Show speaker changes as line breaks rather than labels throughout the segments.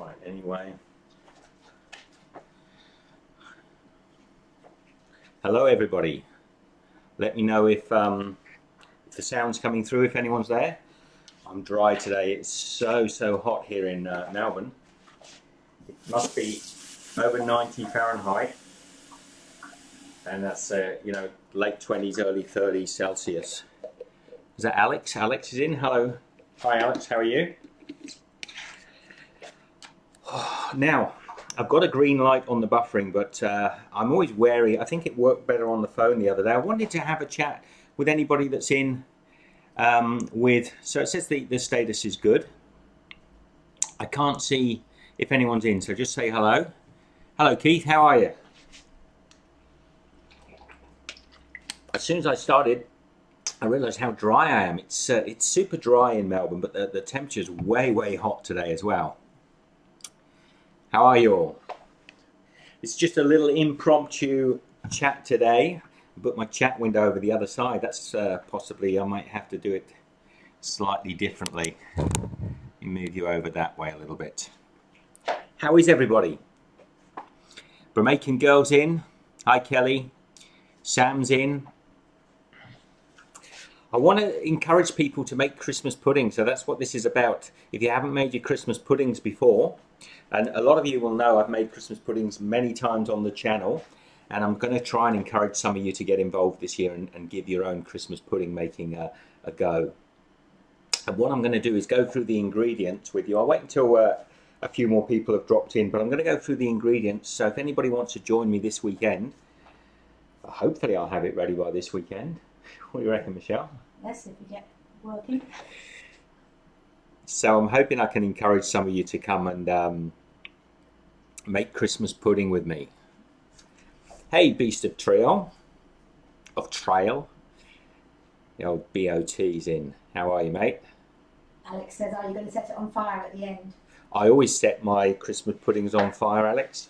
Right, anyway. Hello everybody. Let me know if the sound's coming through, if anyone's there. I'm dry today. It's so hot here in Melbourne. It must be over 90 Fahrenheit. And that's, you know, late 20s, early 30s Celsius. Is that Alex? Alex is in. Hello. Hi Alex, how are you? Now, I've got a green light on the buffering, but I'm always wary. I think it worked better on the phone the other day. I wanted to have a chat with anybody that's in so it says the status is good. I can't see if anyone's in, so just say hello. Hello Keith, how are you? As soon as I started, I realised how dry I am. It's super dry in Melbourne, but the temperature's way hot today as well. How are you all? It's just a little impromptu chat today. I put my chat window over the other side. That's possibly, I might have to do it slightly differently. Let me move you over that way a little bit. How is everybody? Jamaican girls in. Hi Kelly. Sam's in. I want to encourage people to make Christmas pudding, so that's what this is about. If you haven't made your Christmas puddings before, and a lot of you will know I've made Christmas puddings many times on the channel, and I'm going to try and encourage some of you to get involved this year and give your own Christmas pudding making a go. And what I'm going to do is go through the ingredients with you. I'll wait until a few more people have dropped in, but I'm going to go through the ingredients, so if anybody wants to join me this weekend, hopefully I'll have it ready by this weekend. What do you reckon, Michelle?
Yes, if you get working.
So I'm hoping I can encourage some of you to come and make Christmas pudding with me. Hey, Beast of Trail. The old BOT's in. How are you, mate?
Alex says, are you going to set it on fire at the end?
I always set my Christmas puddings on fire, Alex.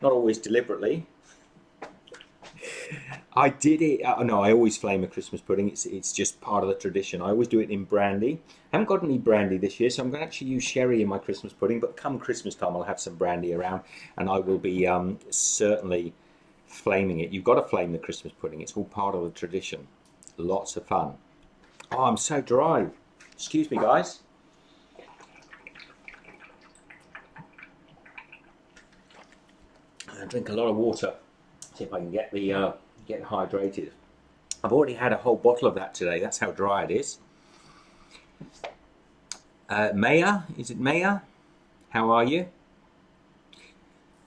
Not always deliberately. I did it. No, I always flame a Christmas pudding. It's just part of the tradition. I always do it in brandy. I haven't got any brandy this year, so I'm going to actually use sherry in my Christmas pudding. But come Christmas time, I'll have some brandy around, and I will be certainly flaming it. You've got to flame the Christmas pudding. It's all part of the tradition. Lots of fun. Oh, I'm so dry. Excuse me, guys. I drink a lot of water. See if I can get the get hydrated. I've already had a whole bottle of that today. That's how dry it is. Maya, is it Maya? How are you?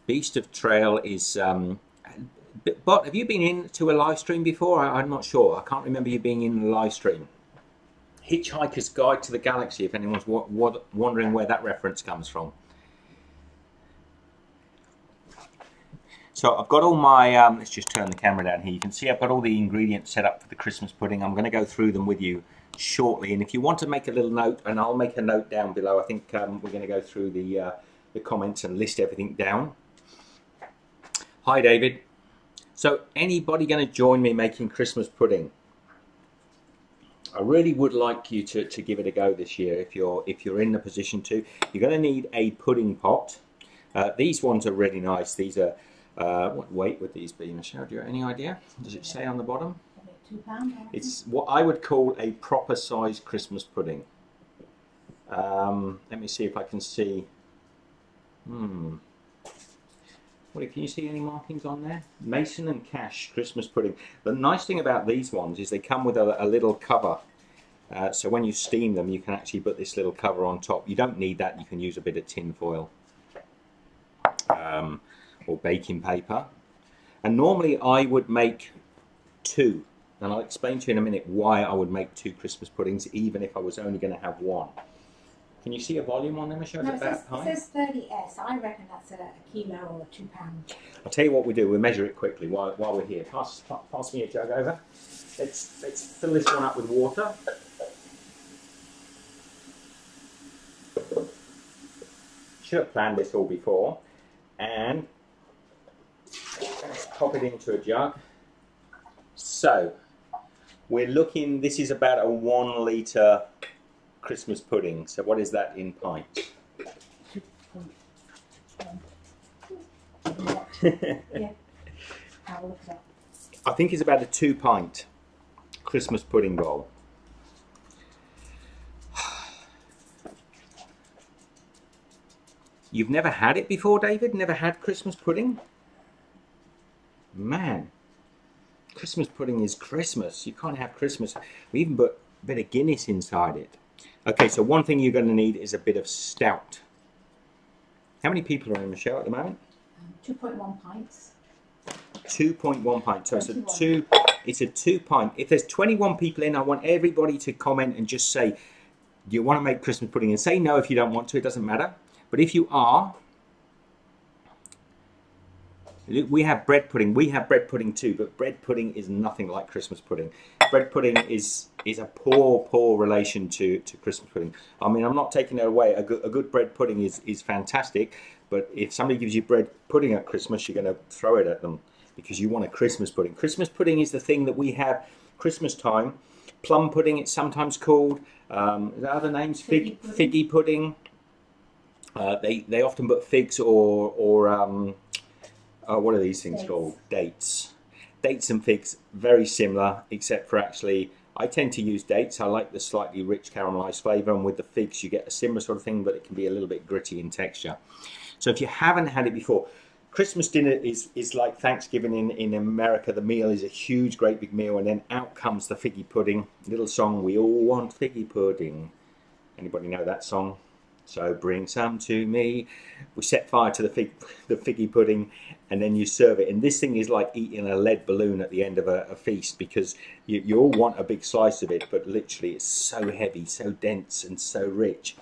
Beast of Trail is. But have you been into a live stream before? I'm not sure. I can't remember you being in the live stream. Hitchhiker's Guide to the Galaxy. If anyone's wondering where that reference comes from. So I've got all my, let's just turn the camera down here. You can see I've got all the ingredients set up for the Christmas pudding. I'm going to go through them with you shortly. And if you want to make a little note, and I'll make a note down below. I think we're going to go through the comments and list everything down. Hi, David. So anybody going to join me making Christmas pudding? I really would like you to give it a go this year if you're in the position to. You're going to need a pudding pot. These ones are really nice. These are... what weight would these be, Michelle? Do you have any idea? Does it say on the bottom?
£2.
It's what I would call a proper sized Christmas pudding. Let me see if I can see. What, can you see any markings on there? Mason and Cash Christmas pudding. The nice thing about these ones is they come with a little cover. So when you steam them, you can actually put this little cover on top. You don't need that. You can use a bit of tin foil. Or baking paper, and normally I would make two, and I'll explain to you in a minute why I would make two Christmas puddings even if I was only going to have one. Can you see a volume on there, Michelle?
No, it says 30S. I reckon that's a kilo or £2.
I'll tell you what we do. We'll measure it quickly while we're here. Pass me a jug over. Let's fill this one up with water. Should have planned this all before, and let's pop it into a jug. So we're looking, this is about a 1 litre Christmas pudding. So what is that in pints?
Yeah. I'll look it up.
I think it's about a 2-pint Christmas pudding bowl. You've never had it before, David? Never had Christmas pudding? Man, Christmas pudding is Christmas. You can't have Christmas. We even put a bit of Guinness inside it. Okay, so one thing you're going to need is a bit of stout. How many people are in the show at the moment?
2.1 pints.
2.1 pints. So it's a 2-pint. If there's 21 people in, I want everybody to comment and just say, do you want to make Christmas pudding? And say no if you don't want to, it doesn't matter. But if you are, we have bread pudding. We have bread pudding too, but bread pudding is nothing like Christmas pudding. Bread pudding is a poor relation to Christmas pudding. I mean, I'm not taking it away. A good bread pudding is fantastic, but if somebody gives you bread pudding at Christmas, you're going to throw it at them because you want a Christmas pudding. Christmas pudding is the thing that we have Christmas time. Plum pudding, it's sometimes called. Are there other names? Figgy pudding. They often put figs or what are these things called? Dates. Dates and figs, very similar, except for actually, I tend to use dates. I like the slightly rich caramelised flavour, and with the figs you get a similar sort of thing, but it can be a little bit gritty in texture. So if you haven't had it before, Christmas dinner is like Thanksgiving in America. The meal is a huge, great big meal, and then out comes the figgy pudding. Little song, we all want figgy pudding. Anybody know that song? So bring some to me. We set fire to the figgy pudding, and then you serve it. And this thing is like eating a lead balloon at the end of a feast, because you all want a big slice of it, but literally it's so heavy, so dense, and so rich.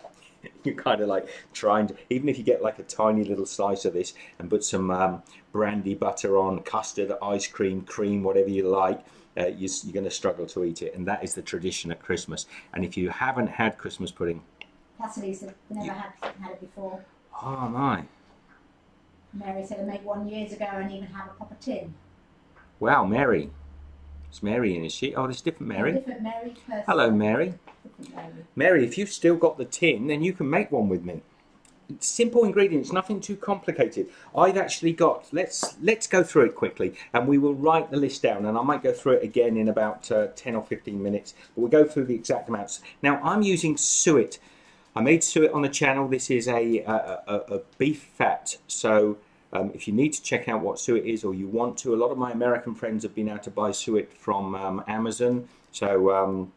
You're kind of like trying to, even if you get like a tiny little slice of this and put some brandy butter on, custard, ice cream, cream, whatever you like, you're going to struggle to eat it. And that is the tradition at Christmas. And if you haven't had Christmas pudding,
That's Lisa. Never had it before.
oh my.
Mary said I made one years ago and even have a proper tin.
Wow, Mary. It's Mary in, is she? Oh, there's a different Mary.
A different Mary person.
Hello, Mary.
Different Mary.
Mary, if you've still got the tin, then you can make one with me. It's simple ingredients, nothing too complicated. I've actually got, let's go through it quickly, and we will write the list down, and I might go through it again in about 10 or 15 minutes, but we'll go through the exact amounts. Now, I'm using Suet. I made Suet on the channel. This is a beef fat, so if you need to check out what Suet is, or you want to, a lot of my American friends have been able to buy Suet from Amazon, so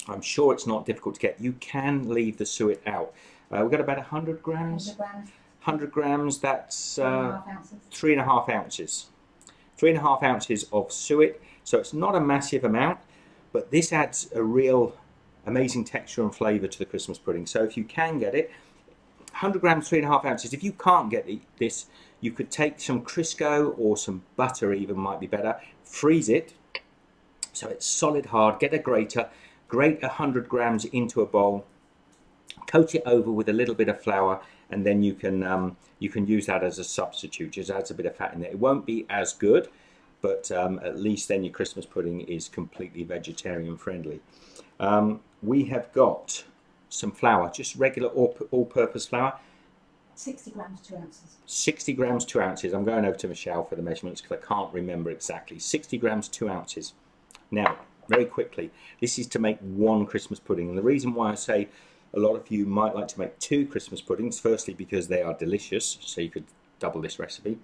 I'm sure it's not difficult to get. You can leave the Suet out. We've got about 100 grams. 100 grams, that's 3.5 ounces. 3.5 ounces of Suet, so it's not a massive amount, but this adds a real amazing texture and flavour to the Christmas pudding. So if you can get it, 100 grams, 3.5 ounces. If you can't get this, you could take some Crisco or some butter, even might be better. Freeze it so it's solid hard. Get a grater, grate 100 grams into a bowl, coat it over with a little bit of flour, and then you can use that as a substitute. Just adds a bit of fat in there. It won't be as good, but at least then your Christmas pudding is completely vegetarian friendly. We have got some flour, just regular all-purpose flour.
60 grams, 2 ounces.
60 grams, 2 ounces. I'm going over to Michelle for the measurements because I can't remember exactly. 60 grams, 2 ounces. Now, very quickly, this is to make one Christmas pudding. And the reason why I say a lot of you might like to make 2 Christmas puddings, firstly because they are delicious, so you could double this recipe.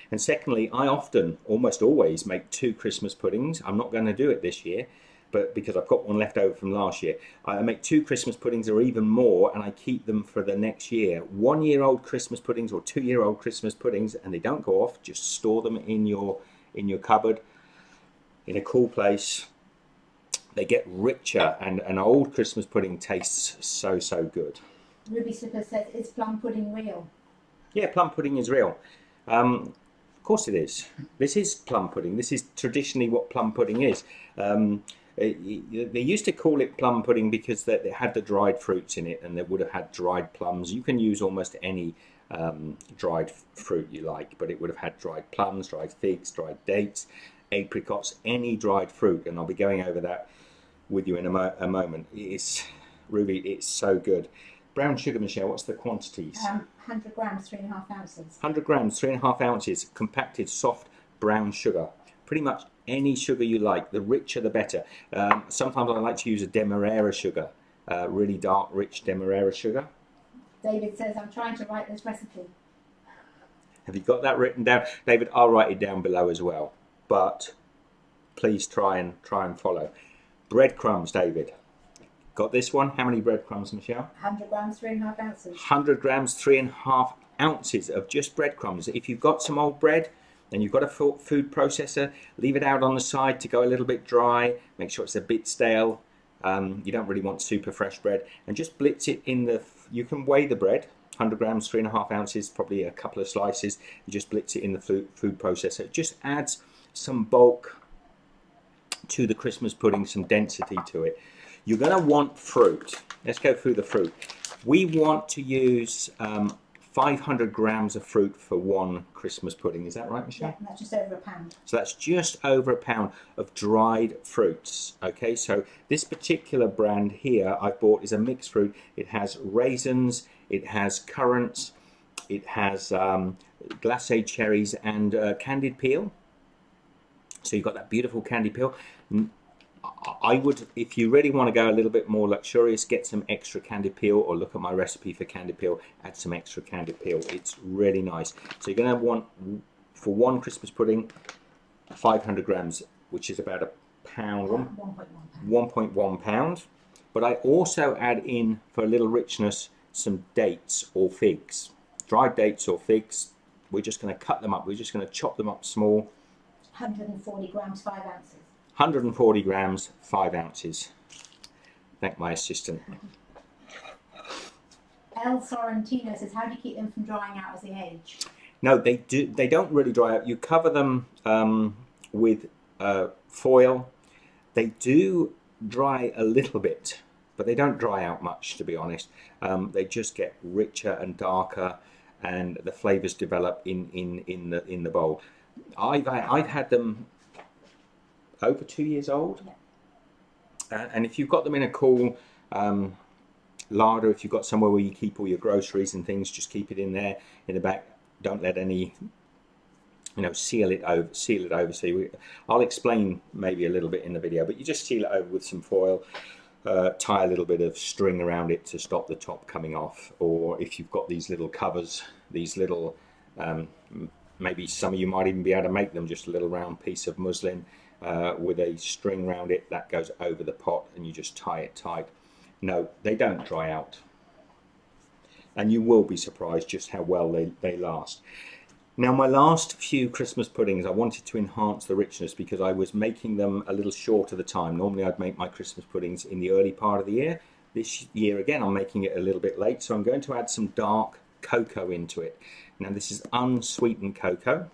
And secondly, I often, almost always, make 2 Christmas puddings. I'm not going to do it this year, but because I've got one left over from last year. I make 2 Christmas puddings or even more, and I keep them for the next year. 1-year-old Christmas puddings or 2-year-old Christmas puddings, and they don't go off. Just store them in your cupboard in a cool place. They get richer, and an old Christmas pudding tastes so, so good.
Ruby Slipper says, is plum pudding real?
Yeah, plum pudding is real. Of course it is. This is plum pudding. This is traditionally what plum pudding is. They used to call it plum pudding because it had the dried fruits in it, and they would have had dried plums. You can use almost any dried fruit you like, but it would have had dried plums, dried figs, dried dates, apricots, any dried fruit, and I'll be going over that with you in a moment. Ruby, it's so good. brown sugar, Michelle, what's the quantities?
100 grams, 3.5 ounces.
100 grams, 3.5 ounces, compacted soft brown sugar. Pretty much any sugar you like, the richer the better. Sometimes I like to use a demerara sugar, really dark, rich demerara sugar.
David says, I'm trying to write this recipe.
Have you got that written down? David, I'll write it down below as well. But please try and follow. Breadcrumbs, David. Got this one? How many breadcrumbs, Michelle?
100 grams, 3.5 ounces.
100 grams, 3.5 ounces of just breadcrumbs. If you've got some old bread and you've got a food processor, leave it out on the side to go a little bit dry. Make sure it's a bit stale. You don't really want super fresh bread. And just blitz it in the... You can weigh the bread. 100 grams, 3.5 ounces, probably a couple of slices. You just blitz it in the food processor. It just adds some bulk to the Christmas pudding, some density to it. You're going to want fruit. Let's go through the fruit. We want to use 500 grams of fruit for one Christmas pudding. Is that right, Michelle?
Yeah, that's just over a pound.
So that's just over a pound of dried fruits. Okay, so this particular brand here I bought is a mixed fruit. It has raisins, it has currants, it has glacé cherries and candied peel. So you've got that beautiful candied peel. I would, if you really want to go a little bit more luxurious, get some extra candied peel, or look at my recipe for candied peel, add some extra candied peel. It's really nice. So you're going to want, for one Christmas pudding, 500 grams, which is about a pound, 1.1 pound. But I also add in, for a little richness, some dates or figs. Dried dates or figs. We're just going to cut them up. We're just going to chop them up small.
140 grams, 5 ounces.
140 grams, 5 ounces. Thank my assistant.
El Sorrentino says, how do you keep them from drying out as they age?
No, they don't really dry out. You cover them with foil. They do dry a little bit, but they don't dry out much, to be honest. They just get richer and darker, and the flavours develop in the bowl. I've had them over 2 years old, and if you've got them in a cool larder, if you've got somewhere where you keep all your groceries and things, just keep it in there in the back. Don't let any, seal it over. So I'll explain maybe a little bit in the video, but you just seal it over with some foil, tie a little bit of string around it to stop the top coming off, or if you've got these little covers, these little maybe some of you might even be able to make them, just a little round piece of muslin with a string around it that goes over the pot, and you just tie it tight. No, they don't dry out, and you will be surprised just how well they last. Now, my last few Christmas puddings, I wanted to enhance the richness because I was making them a little short of the time. Normally I'd make my Christmas puddings in the early part of the year. This year again I'm making it a little bit late, so I'm going to add some dark cocoa into it. Now this is unsweetened cocoa,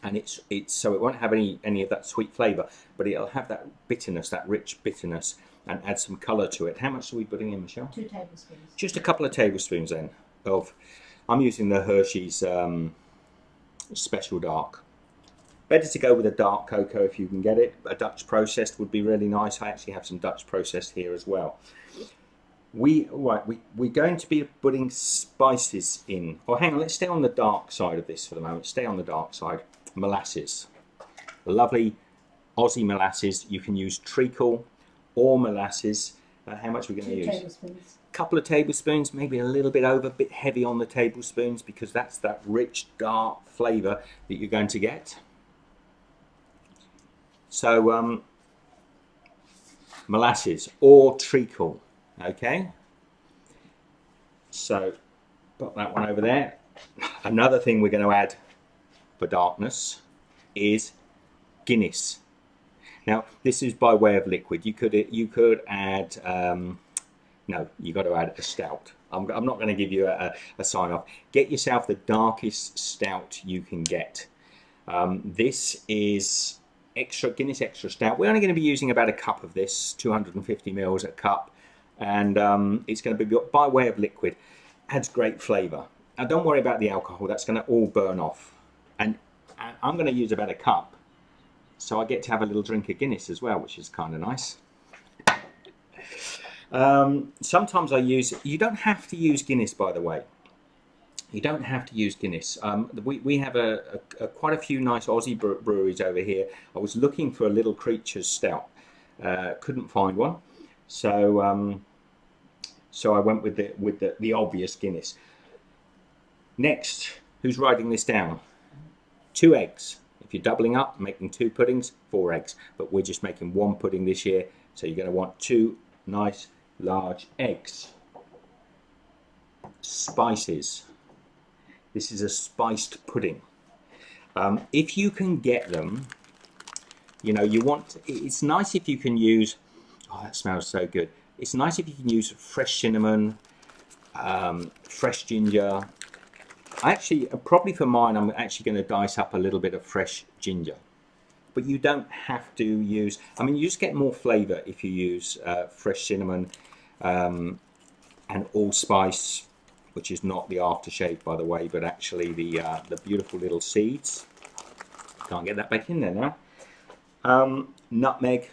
and it's so it won't have any of that sweet flavour, but it'll have that bitterness, that rich bitterness, and add some colour to it. How much are we putting in, Michelle?
2 tablespoons. Just
a couple of tablespoons then of, I'm using the Hershey's Special Dark. Better to go with a dark cocoa if you can get it. A Dutch processed would be really nice. I actually have some Dutch processed here as well. We're going to be putting spices in. Oh, hang on, let's stay on the dark side of this for the moment. Stay on the dark side. Molasses. Lovely Aussie molasses. You can use treacle or molasses. How much are we going to use?
2 tablespoons.
Couple of tablespoons, maybe a little bit over, a bit heavy on the tablespoons, because that's that rich, dark flavour that you're going to get. So, molasses or treacle. Okay, so put that one over there. Another thing we're going to add for darkness is Guinness. Now this is by way of liquid. You could add no, you got to add a stout. I'm not going to give you a sign off. Get yourself the darkest stout you can get. This is Guinness extra stout. We're only going to be using about a cup of this, 250 mils a cup. And it's going to be by way of liquid. Adds great flavour. Now don't worry about the alcohol, that's going to all burn off. And I'm going to use about a cup, so I get to have a little drink of Guinness as well, which is kind of nice. Sometimes I use, you don't have to use Guinness, by the way. You don't have to use Guinness. We have quite a few nice Aussie breweries over here. I was looking for a Little Creatures Stout. Couldn't find one. So so I went with the obvious Guinness. Next, who's writing this down? 2 eggs. If you're doubling up, making 2 puddings, 4 eggs. But we're just making 1 pudding this year, so you're going to want 2 nice large eggs. Spices. This is a spiced pudding. If you can get them, you know, it's nice if you can use, oh, that smells so good. It's nice if you can use fresh cinnamon, fresh ginger. Probably for mine, I'm actually going to dice up a little bit of fresh ginger. But you don't have to use, I mean, you just get more flavour if you use fresh cinnamon and allspice, which is not the aftershave, by the way, but actually the beautiful little seeds. Can't get that back in there now. Nutmeg,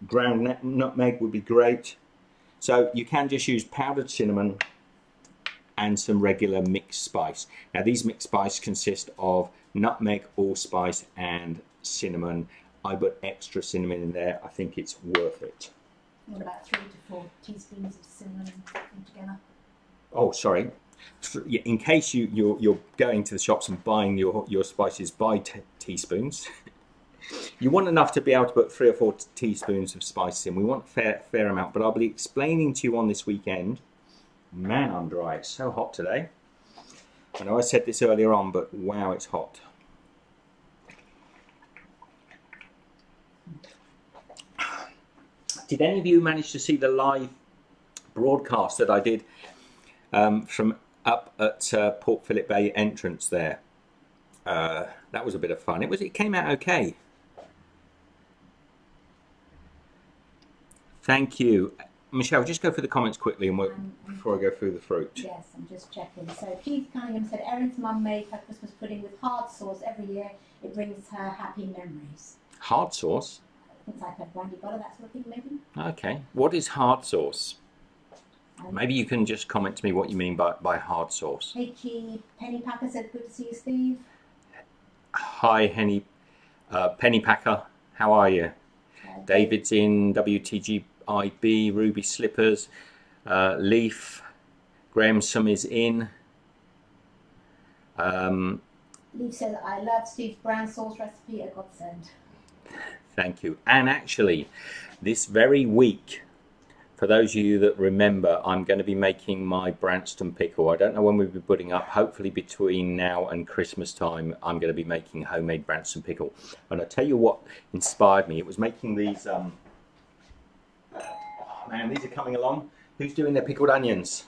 ground nutmeg would be great. So you can just use powdered cinnamon and some regular mixed spice. Now these mixed spice consist of nutmeg, allspice and cinnamon. I put extra cinnamon in there. I think it's worth it.
What about 3 to 4 teaspoons of cinnamon together?
Oh, sorry. In case you're going to the shops and buying your spices by teaspoons, you want enough to be able to put 3 or 4 teaspoons of spices in. We want a fair amount, but I'll be explaining to you on this weekend. Man, I'm dry. It's so hot today. I know I said this earlier on, but wow, it's hot. Did any of you manage to see the live broadcast that I did from up at Port Phillip Bay entrance there? That was a bit of fun. It came out okay. Thank you. Michelle, just go through the comments quickly and before I go through the fruit.
Yes, I'm just checking. So Keith Cunningham said Erin's mum made her Christmas pudding with hard sauce every year. It brings her happy memories.
Hard sauce?
Things like a brandy butter, that sort of thing, maybe.
Okay. What is hard sauce? Maybe you can just comment to me what you mean by hard sauce.
H.E. Pennypacker said, good to see you, Steve.
Hi, Pennypacker. How are you? David's in, WTGIB, Ruby Slippers, Leaf, Grahamson is in.
Leaf said, I love Steve's brown sauce recipe, a godsend.
Thank you. And actually, this very week, for those of you that remember, I'm going to be making my Branston pickle. I don't know when we'll be putting up. Hopefully between now and Christmas time, I'm going to be making homemade Branston pickle. And I'll tell you what inspired me. It was making these... oh man, these are coming along. Who's doing their pickled onions?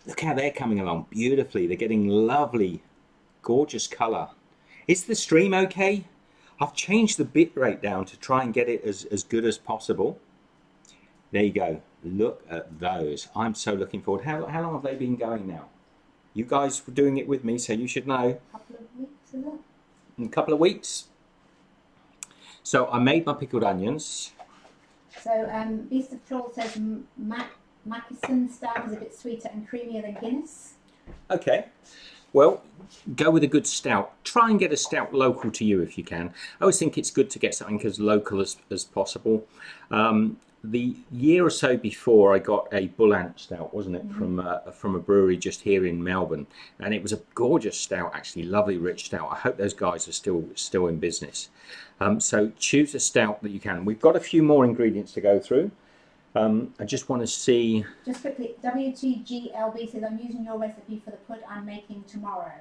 Look how they're coming along beautifully. They're getting lovely, gorgeous colour. Is the stream okay? I've changed the bit rate down to try and get it as good as possible. There you go. Look at those. I'm so looking forward. How long have they been going now? You guys were doing it with me, so you should know.
A couple of weeks, is it?
In a couple of weeks. So I made my pickled onions.
So Beast of Troll says Mackinson Stout is a bit sweeter and creamier than Guinness. Okay.
Well, go with a good stout. Try and get a stout local to you if you can. I always think it's good to get something as local as possible. The year or so before, I got a Bull Ant Stout, wasn't it, from a brewery just here in Melbourne, and it was a gorgeous stout, actually, lovely rich stout. I hope those guys are still in business. So choose a stout that you can. We've got a few more ingredients to go through. I just want to see... Just
quickly, WTGLB says, I'm using your recipe for the pud I'm making tomorrow.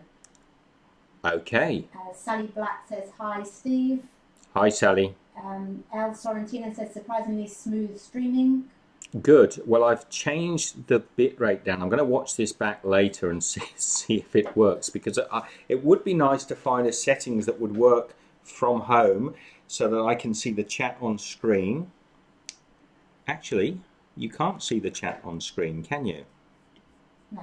Okay.
Sally Black says, hi, Steve.
Hi, Sally.
El Sorrentino says, surprisingly smooth streaming.
Good. Well, I've changed the bit rate down. I'm going to watch this back later and see if it works, because it would be nice to find a settings that would work from home so that I can see the chat on screen. Actually, you can't see the chat on screen, can you?
No.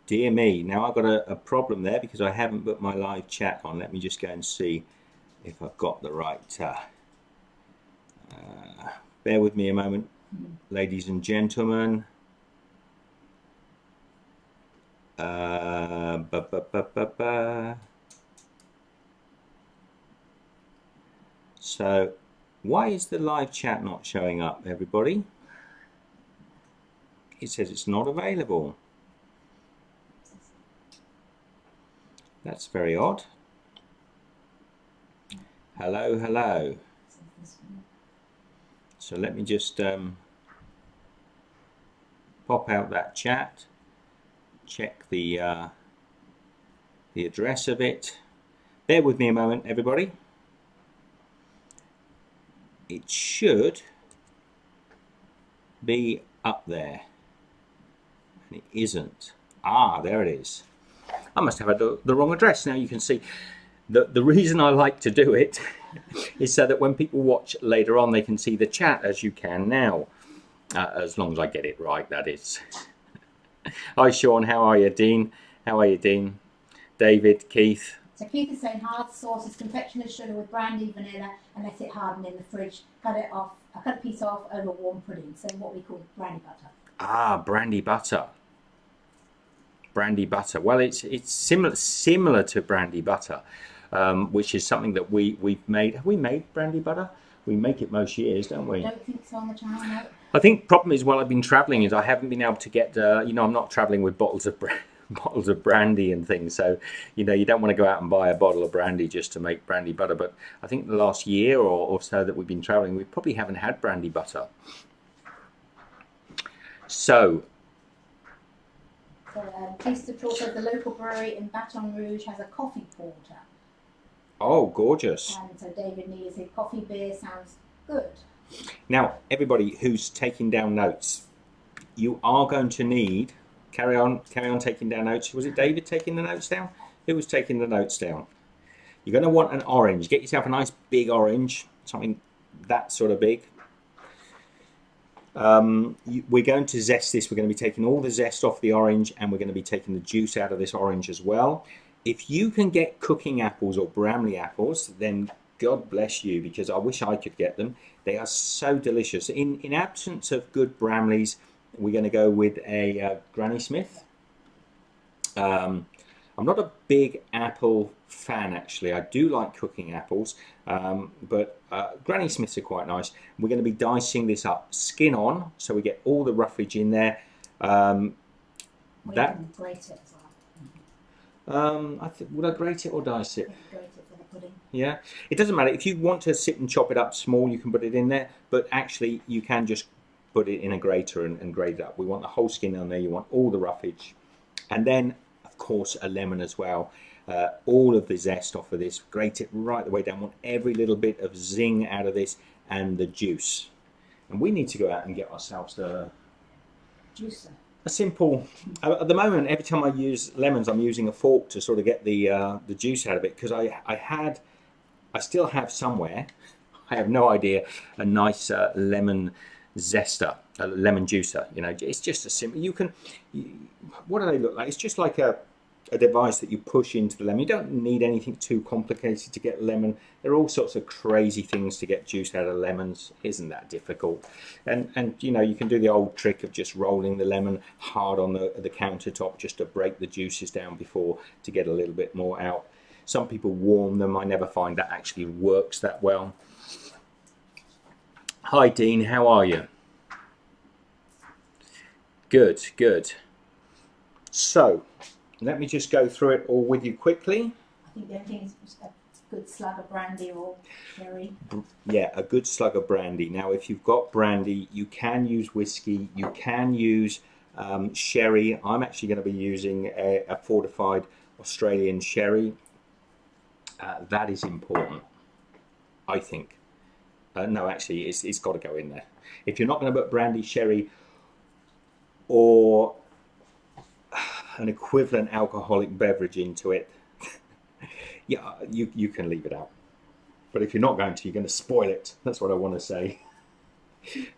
Dear me. Now I've got a problem there because I haven't put my live chat on. Let me just go and see if I've got the right... Bear with me a moment, ladies and gentlemen. So, why is the live chat not showing up, everybody? It says it's not available. That's very odd. Hello, hello. So let me just pop out that chat, check the address of it. Bear with me a moment, everybody. It should be up there, and it isn't. Ah, there it is. I must have had the wrong address. Now you can see the reason I like to do it is so that when people watch later on, they can see the chat as you can now, as long as I get it right, that is. Hi Sean, how are you? Dean, how are you, Dean? David, Keith.
So Keith is saying hard sauce is confectioner's sugar with brandy, vanilla, and let it harden in the fridge. Cut it off. I cut a piece off over warm pudding. So what we call brandy butter.
Ah, brandy butter. Brandy butter. Well, it's similar to brandy butter, which is something that we've made. Have we made brandy butter? We make it most years, don't we?
I don't think so on the channel, no.
I think problem is while I've been travelling is I haven't been able to get. You know, I'm not travelling with bottles of brandy and things. So you know, you don't want to go out and buy a bottle of brandy just to make brandy butter. But I think the last year or so that we've been travelling, we probably haven't had brandy butter. So.
Taste Troll says the local brewery in Baton Rouge has a coffee porter.
Oh, gorgeous.
And so David Neely said coffee beer sounds good.
Now, everybody who's taking down notes, you are going to need, carry on taking down notes. Was it David taking the notes down? Who was taking the notes down? You're going to want an orange. Get yourself a nice big orange, something that sort of big. We're going to zest this. We're going to be taking all the zest off the orange, and we're going to be taking the juice out of this orange as well. If you can get cooking apples or Bramley apples, then God bless you, because I wish I could get them. They are so delicious. In absence of good Bramleys, we're going to go with a Granny Smith. I'm not a big apple fan, actually. I do like cooking apples, but Granny Smiths are quite nice. We're going to be dicing this up skin on, so we get all the roughage in there.
We can grate it as well.
Would I grate it or dice it?
Grate it for the pudding.
Yeah, it doesn't matter. If you want to sit and chop it up small, you can put it in there, but actually you can just put it in a grater and grate it up. We want the whole skin on there. You want all the roughage, and then of course a lemon as well. All of the zest off of this, grate it right the way down. Want every little bit of zing out of this, and the juice. And we need to go out and get ourselves a simple. At the moment, every time I use lemons, I'm using a fork to sort of get the juice out of it, because I still have somewhere, I have no idea, a nice lemon zester, a lemon juicer. You know, it's just a simple. What do they look like? It's just like a device that you push into the lemon. You don't need anything too complicated to get lemon. There are all sorts of crazy things to get juice out of lemons. Isn't that difficult? And you know, you can do the old trick of just rolling the lemon hard on the countertop just to break the juices down before, to get a little bit more out. Some people warm them. I never find that actually works that well. Hi Dean, how are you? Good, good. So let me just go through it all with you quickly.
I think the only thing is just a good slug of brandy or sherry.
Yeah, a good slug of brandy. Now, if you've got brandy, you can use whiskey, you can use sherry. I'm actually going to be using a fortified Australian sherry. That is important, I think. No, actually, it's got to go in there. If you're not going to put brandy, sherry, or an equivalent alcoholic beverage into it, yeah, you can leave it out. But if you're not going to, you're going to spoil it. That's what I want to say.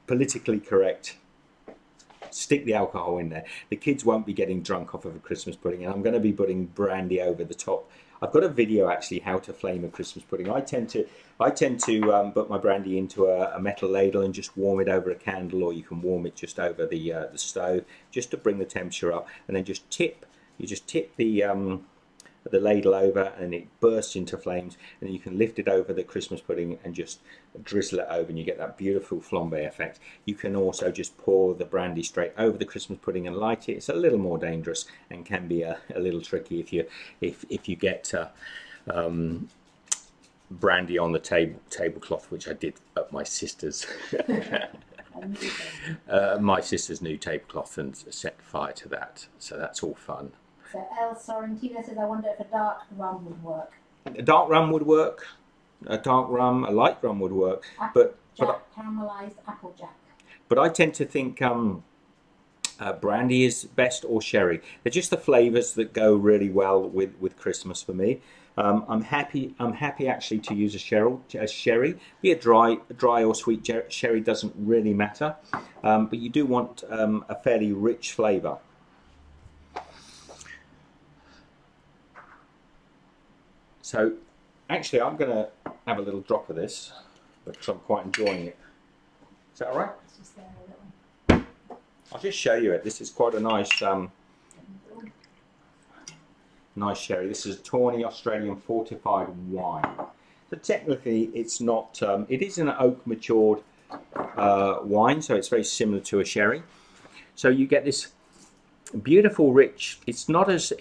Politically correct. Stick the alcohol in there. The kids won't be getting drunk off of a Christmas pudding, and I'm going to be putting brandy over the top. I've got a video actually how to flame a Christmas pudding. I tend to put my brandy into a metal ladle and just warm it over a candle, or you can warm it just over the stove, just to bring the temperature up, and then just tip the ladle over, and it bursts into flames, and then you can lift it over the Christmas pudding and just drizzle it over, and you get that beautiful flambe effect. You can also just pour the brandy straight over the Christmas pudding and light it. It's a little more dangerous and can be a little tricky if you get brandy on the tablecloth, which I did at my sister's my sister's new tablecloth, and set fire to that. So that's all fun.
So El Sorrentino says, I wonder if a dark rum would work.
A dark rum would work. A dark rum, a light rum would work.
Caramelized Applejack.
But I tend to think brandy is best, or sherry. They're just the flavours that go really well with Christmas for me. I'm happy actually to use a sherry. Be it dry or sweet sherry doesn't really matter. But you do want a fairly rich flavour. So, actually, I'm going to have a little drop of this because I'm quite enjoying it. Is that all right? I'll just show you it. This is quite a nice, nice sherry. This is a tawny Australian fortified wine. So technically, it's not. It is an oak matured wine, so it's very similar to a sherry. So you get this beautiful, rich. It's not as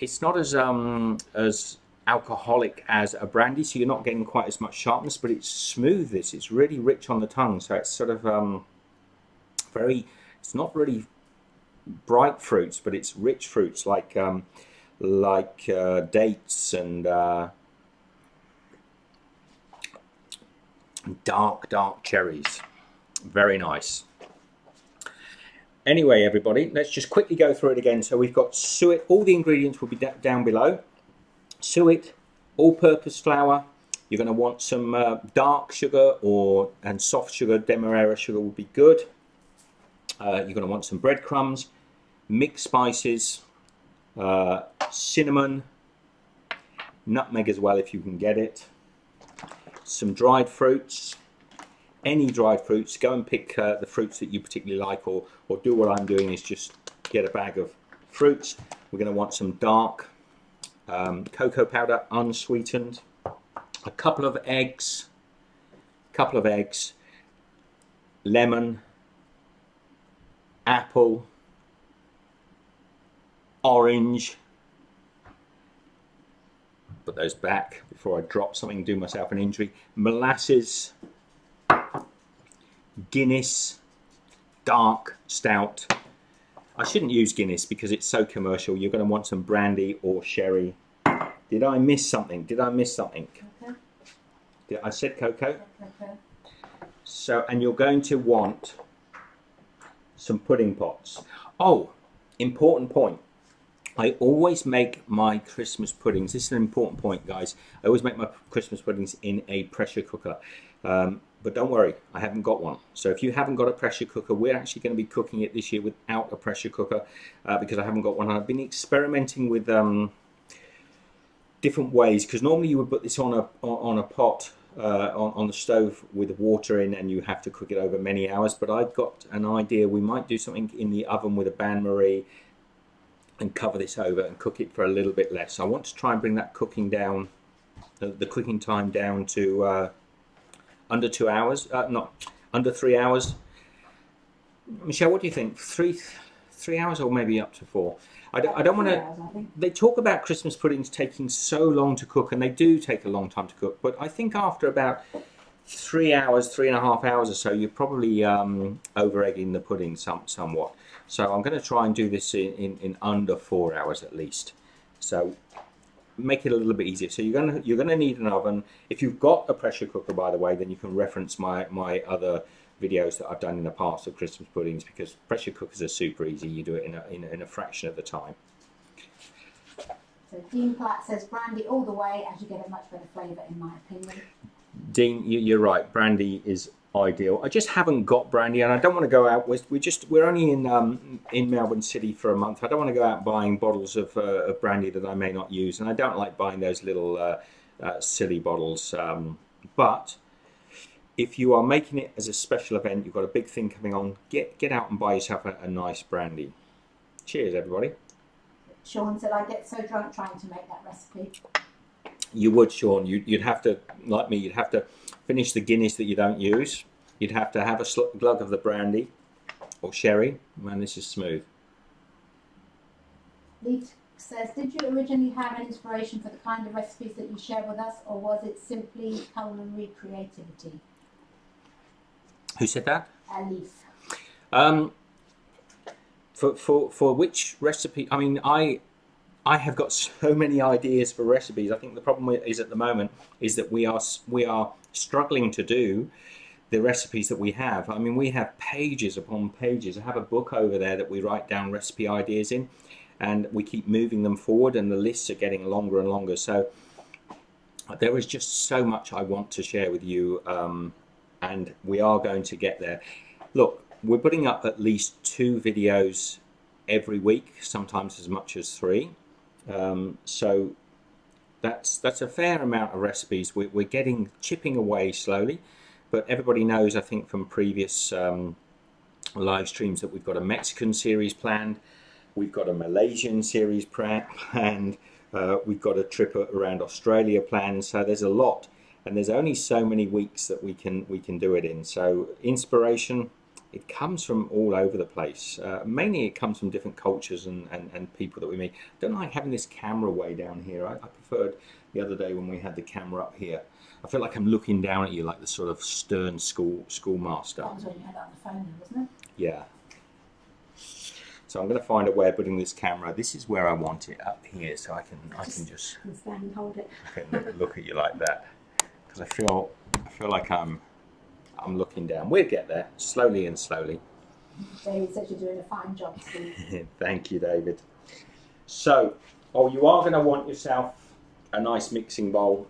alcoholic as a brandy, so you're not getting quite as much sharpness, but it's smooth. It's really rich on the tongue, so it's sort of very. It's not really bright fruits, but it's rich fruits like dates and dark cherries. Very nice. Anyway, everybody, let's just quickly go through it again. So we've got suet. All the ingredients will be down below. Suet, all-purpose flour. You're going to want some dark sugar and soft sugar. Demerara sugar would be good. You're going to want some breadcrumbs, mixed spices, cinnamon, nutmeg as well if you can get it, some dried fruits, any dried fruits. Go and pick the fruits that you particularly like, or do what I'm doing, is just get a bag of fruits. We're going to want some dark cocoa powder, unsweetened, a couple of eggs, lemon, apple, orange. Put those back before I drop something, do myself an injury. Molasses, Guinness, dark stout. I shouldn't use Guinness because it's so commercial. You're going to want some brandy or sherry. Did I miss something? Cocoa. I said cocoa. Cocoa. So, and you're going to want some pudding pots. Oh, important point. I always make my Christmas puddings. This is an important point, guys. I always make my Christmas puddings in a pressure cooker. But don't worry, I haven't got one. So if you haven't got a pressure cooker, we're actually going to be cooking it this year without a pressure cooker because I haven't got one. I've been experimenting with different ways, because normally you would put this on a pot on the stove with water in, and you have to cook it over many hours. But I've got an idea. We might do something in the oven with a bain-marie and cover this over and cook it for a little bit less. I want to try and bring that cooking down, the cooking time down to under 2 hours, not under 3 hours. Michelle, what do you think? Three hours, or maybe up to 4? I don't want to. They talk about Christmas puddings taking so long to cook, and they do take a long time to cook. But I think after about 3 hours, 3.5 hours or so, you're probably over egging the pudding somewhat. So I'm going to try and do this in under 4 hours at least. So make it a little bit easier. So you're going to need an oven. If you've got a pressure cooker, by the way, then you can reference my other videos that I've done in the past of Christmas puddings, because pressure cookers are super easy. You do it in a fraction of the time.
So Dean Platt says brandy all the way, as you get a much better flavour, in my opinion.
Dean, you're right. Brandy is ideal. I just haven't got brandy, and I don't want to go out. We're only in Melbourne City for a month. I don't want to go out buying bottles of brandy that I may not use, and I don't like buying those little silly bottles. But if you are making it as a special event, you've got a big thing coming on, get out and buy yourself a nice brandy. Cheers, everybody.
Sean said, I get so drunk trying to make that recipe.
You would, Sean. You'd have to, like me, you'd have to finish the Guinness that you don't use. You'd have to have a glug of the brandy or sherry. Man, this is smooth.
Leaf says, did you originally have an inspiration for the kind of recipes that you share with us, or was it simply culinary creativity?
Who said that?
Leaf.
For which recipe? I mean, I have got so many ideas for recipes. I think the problem is at the moment is that we are struggling to do the recipes that we have. I mean, we have pages upon pages. I have a book over there that we write down recipe ideas in, and we keep moving them forward, and the lists are getting longer and longer. So there is just so much I want to share with you, and we are going to get there. Look, we're putting up at least 2 videos every week, sometimes as much as 3. So that's a fair amount of recipes. We're chipping away slowly, but everybody knows, I think, from previous live streams that we've got a Mexican series planned, we've got a Malaysian series planned, we've got a trip around Australia planned. So there's a lot, and there's only so many weeks that we can do it in. So inspiration, it comes from all over the place. Mainly it comes from different cultures and people that we meet. I don't like having this camera way down here. I preferred the other day when we had the camera up here. I feel like I'm looking down at you like the sort of stern schoolmaster.
That was when you had it on the phone, wasn't it?
Yeah. So I'm going to find a way of putting this camera. This is where I want it, up here, so I can just
stand and hold it.
I can look at you like that, because I feel like I'm looking down. We'll get there, slowly and slowly.
David said you're doing a fine job, Steve.
Thank you, David. So, you are going to want yourself a nice mixing bowl.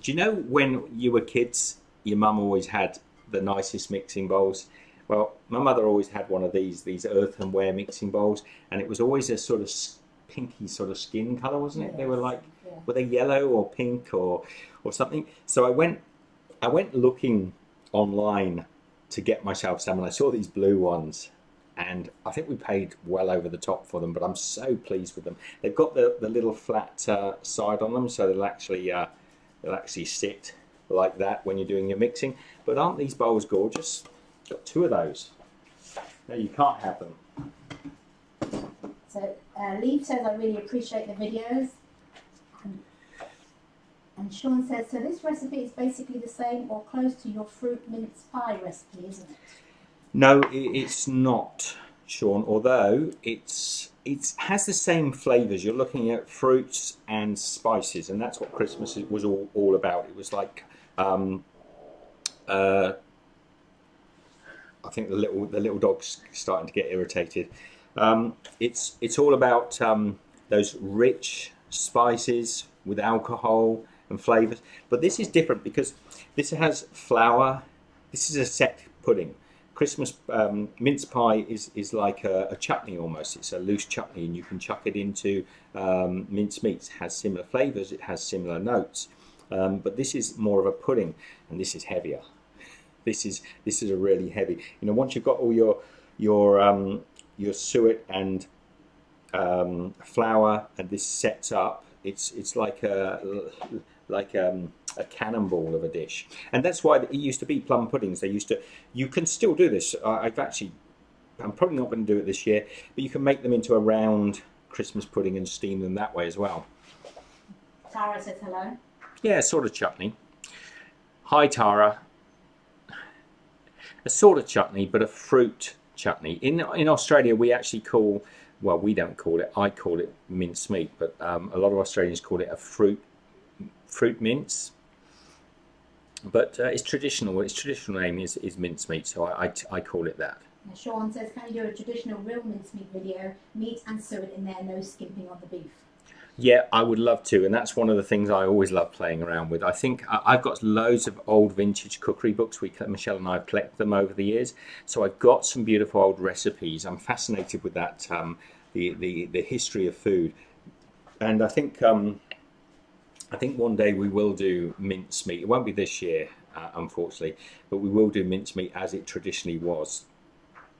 Do you know when you were kids, your mum always had the nicest mixing bowls? Well, my mother always had one of these earthenware mixing bowls, and it was always a sort of pinky sort of skin colour, wasn't it? Yes. They were like, were they yellow or pink or something? So I went looking online to get myself some, and I saw these blue ones, and I think we paid well over the top for them, but I'm so pleased with them. They've got the little flat side on them, so they'll actually sit like that when you're doing your mixing. But aren't these bowls gorgeous? Got 2 of those. No, you can't have them.
So Leaf says, I really appreciate the videos. And Sean says, so this recipe is basically the same or close to your fruit mince pie recipe, isn't it?
No, it's not, Sean, although it has the same flavours. You're looking at fruits and spices, and that's what Christmas was all about. It was like, I think the little dog's starting to get irritated. It's all about those rich spices with alcohol and flavours. But this is different because this has flour. This is a set pudding. Christmas mince pie is like a chutney almost. It's a loose chutney, and you can chuck it into mince meats. It has similar flavours. It has similar notes. But this is more of a pudding, and this is heavier. This is a really heavy. You know, once you've got all your suet and flour, and this sets up, it's like a cannonball of a dish. And that's why it used to be plum puddings. You can still do this. I'm probably not going to do it this year, but you can make them into a round Christmas pudding and steam them that way as well.
Tara says hello.
Yeah, sort of chutney. Hi, Tara. A sort of chutney, but a fruit chutney. In Australia, we actually call, well, we don't call it, I call it mincemeat, but a lot of Australians call it a fruit mince. But its traditional name is mincemeat, so I call it that.
Now Sean says, can you do a traditional real mincemeat video, meat and suet in there, no skimping on the beef?
Yeah, I would love to, and that's one of the things I always love playing around with. I think I've got loads of old vintage cookery books. Michelle and I have collected them over the years, so I've got some beautiful old recipes. I'm fascinated with that, the history of food, and I think one day we will do mincemeat. It won't be this year, unfortunately, but we will do mincemeat as it traditionally was,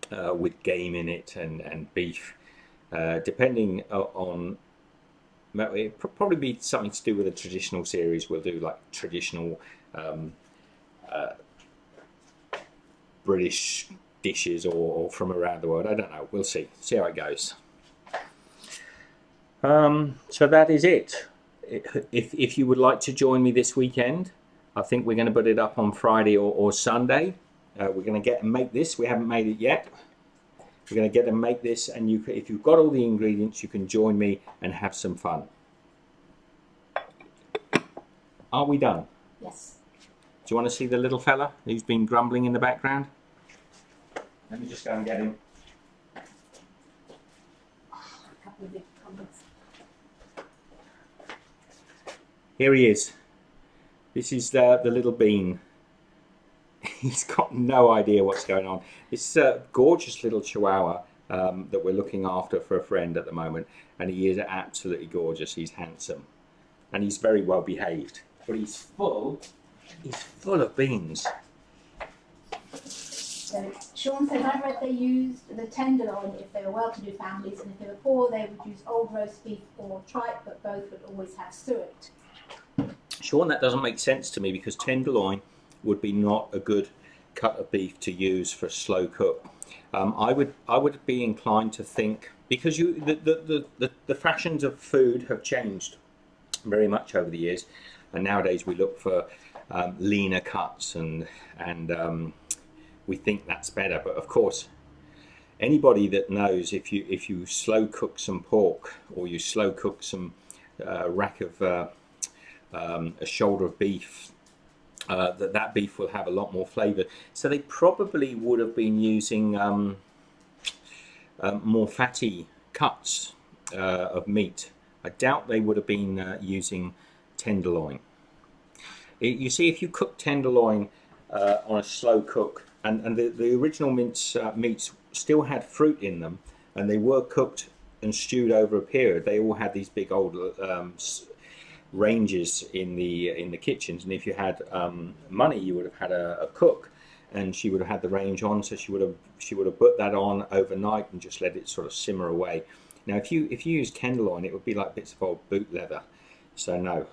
with game in it and beef, depending on. It'll probably be something to do with a traditional series. We'll do like traditional British dishes or from around the world. I don't know. We'll see. See how it goes. So that is it. If you would like to join me this weekend, I think we're going to put it up on Friday or Sunday. We're going to get and make this. We haven't made it yet. We're going to get and make this, and if you've got all the ingredients, you can join me and have some fun. Are we done?
Yes.
Do you want to see the little fella who's been grumbling in the background? Let me just go and get him.
A couple of big cupboards.
Here he is. This is the little bean. He's got no idea what's going on. This is a gorgeous little Chihuahua that we're looking after for a friend at the moment, and he is absolutely gorgeous. He's handsome, and he's very well behaved. But he's full of beans.
So Sean says, I read they used the tenderloin if they were well-to-do families, and if they were poor, they would use old roast beef or tripe, but both would always have suet.
Sean, that doesn't make sense to me, because tenderloin would be not a good cut of beef to use for a slow cook. I would be inclined to think, because the fashions of food have changed very much over the years, and nowadays we look for leaner cuts, and we think that's better. But of course, anybody that knows, if you slow cook some pork, or you slow cook some rack of a shoulder of beef, that beef will have a lot more flavour. So they probably would have been using more fatty cuts of meat. I doubt they would have been using tenderloin. You see, if you cook tenderloin on a slow cook, and the original meats still had fruit in them, and they were cooked and stewed over a period, they all had these big old ranges in the kitchens, and if you had money, you would have had a cook, and she would have had the range on, so she would have put that on overnight and just let it sort of simmer away. Now, if you use tenderloin, it would be like bits of old boot leather. So no,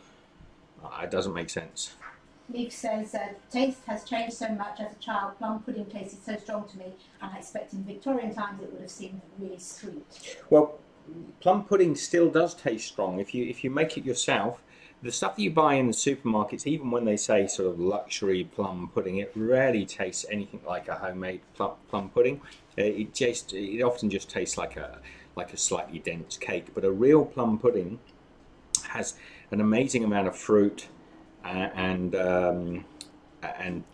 it doesn't make sense.
Leaf says, taste has changed so much. As a child, plum pudding tasted so strong to me, and I expect in Victorian times it would have seemed really sweet.
Well, plum pudding still does taste strong if you make it yourself. The stuff that you buy in the supermarkets, even when they say sort of luxury plum pudding, it rarely tastes anything like a homemade plum pudding. It often just tastes like a slightly dense cake. But a real plum pudding has an amazing amount of fruit and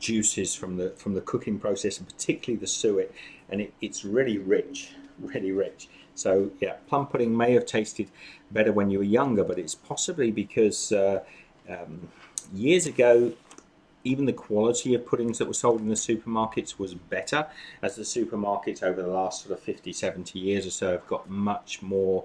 juices from the cooking process, and particularly the suet, and it's really rich, really rich. So yeah, plum pudding may have tasted better when you were younger, but it's possibly because years ago, even the quality of puddings that were sold in the supermarkets was better, as the supermarkets over the last sort of 50, 70 years or so have got much more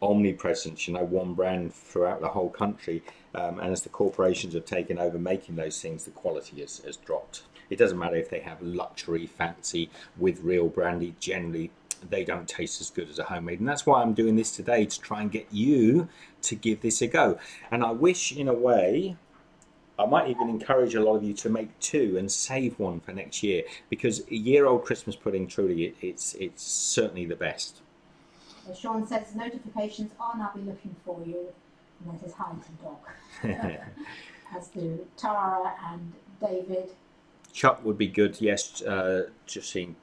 omnipresence, one brand throughout the whole country, and as the corporations have taken over making those things, the quality has dropped. It doesn't matter if they have luxury, fancy with real brandy, generally they don't taste as good as a homemade, and that's why I'm doing this today, to try and get you to give this a go. And I wish, in a way, I might even encourage a lot of you to make two and save one for next year, because a year-old Christmas pudding, truly, it's certainly the best.
Sean says, notifications on, I'll be looking for you. And that is hi to dog. As do Tara and David.
Chuck would be good, yes. Just seeing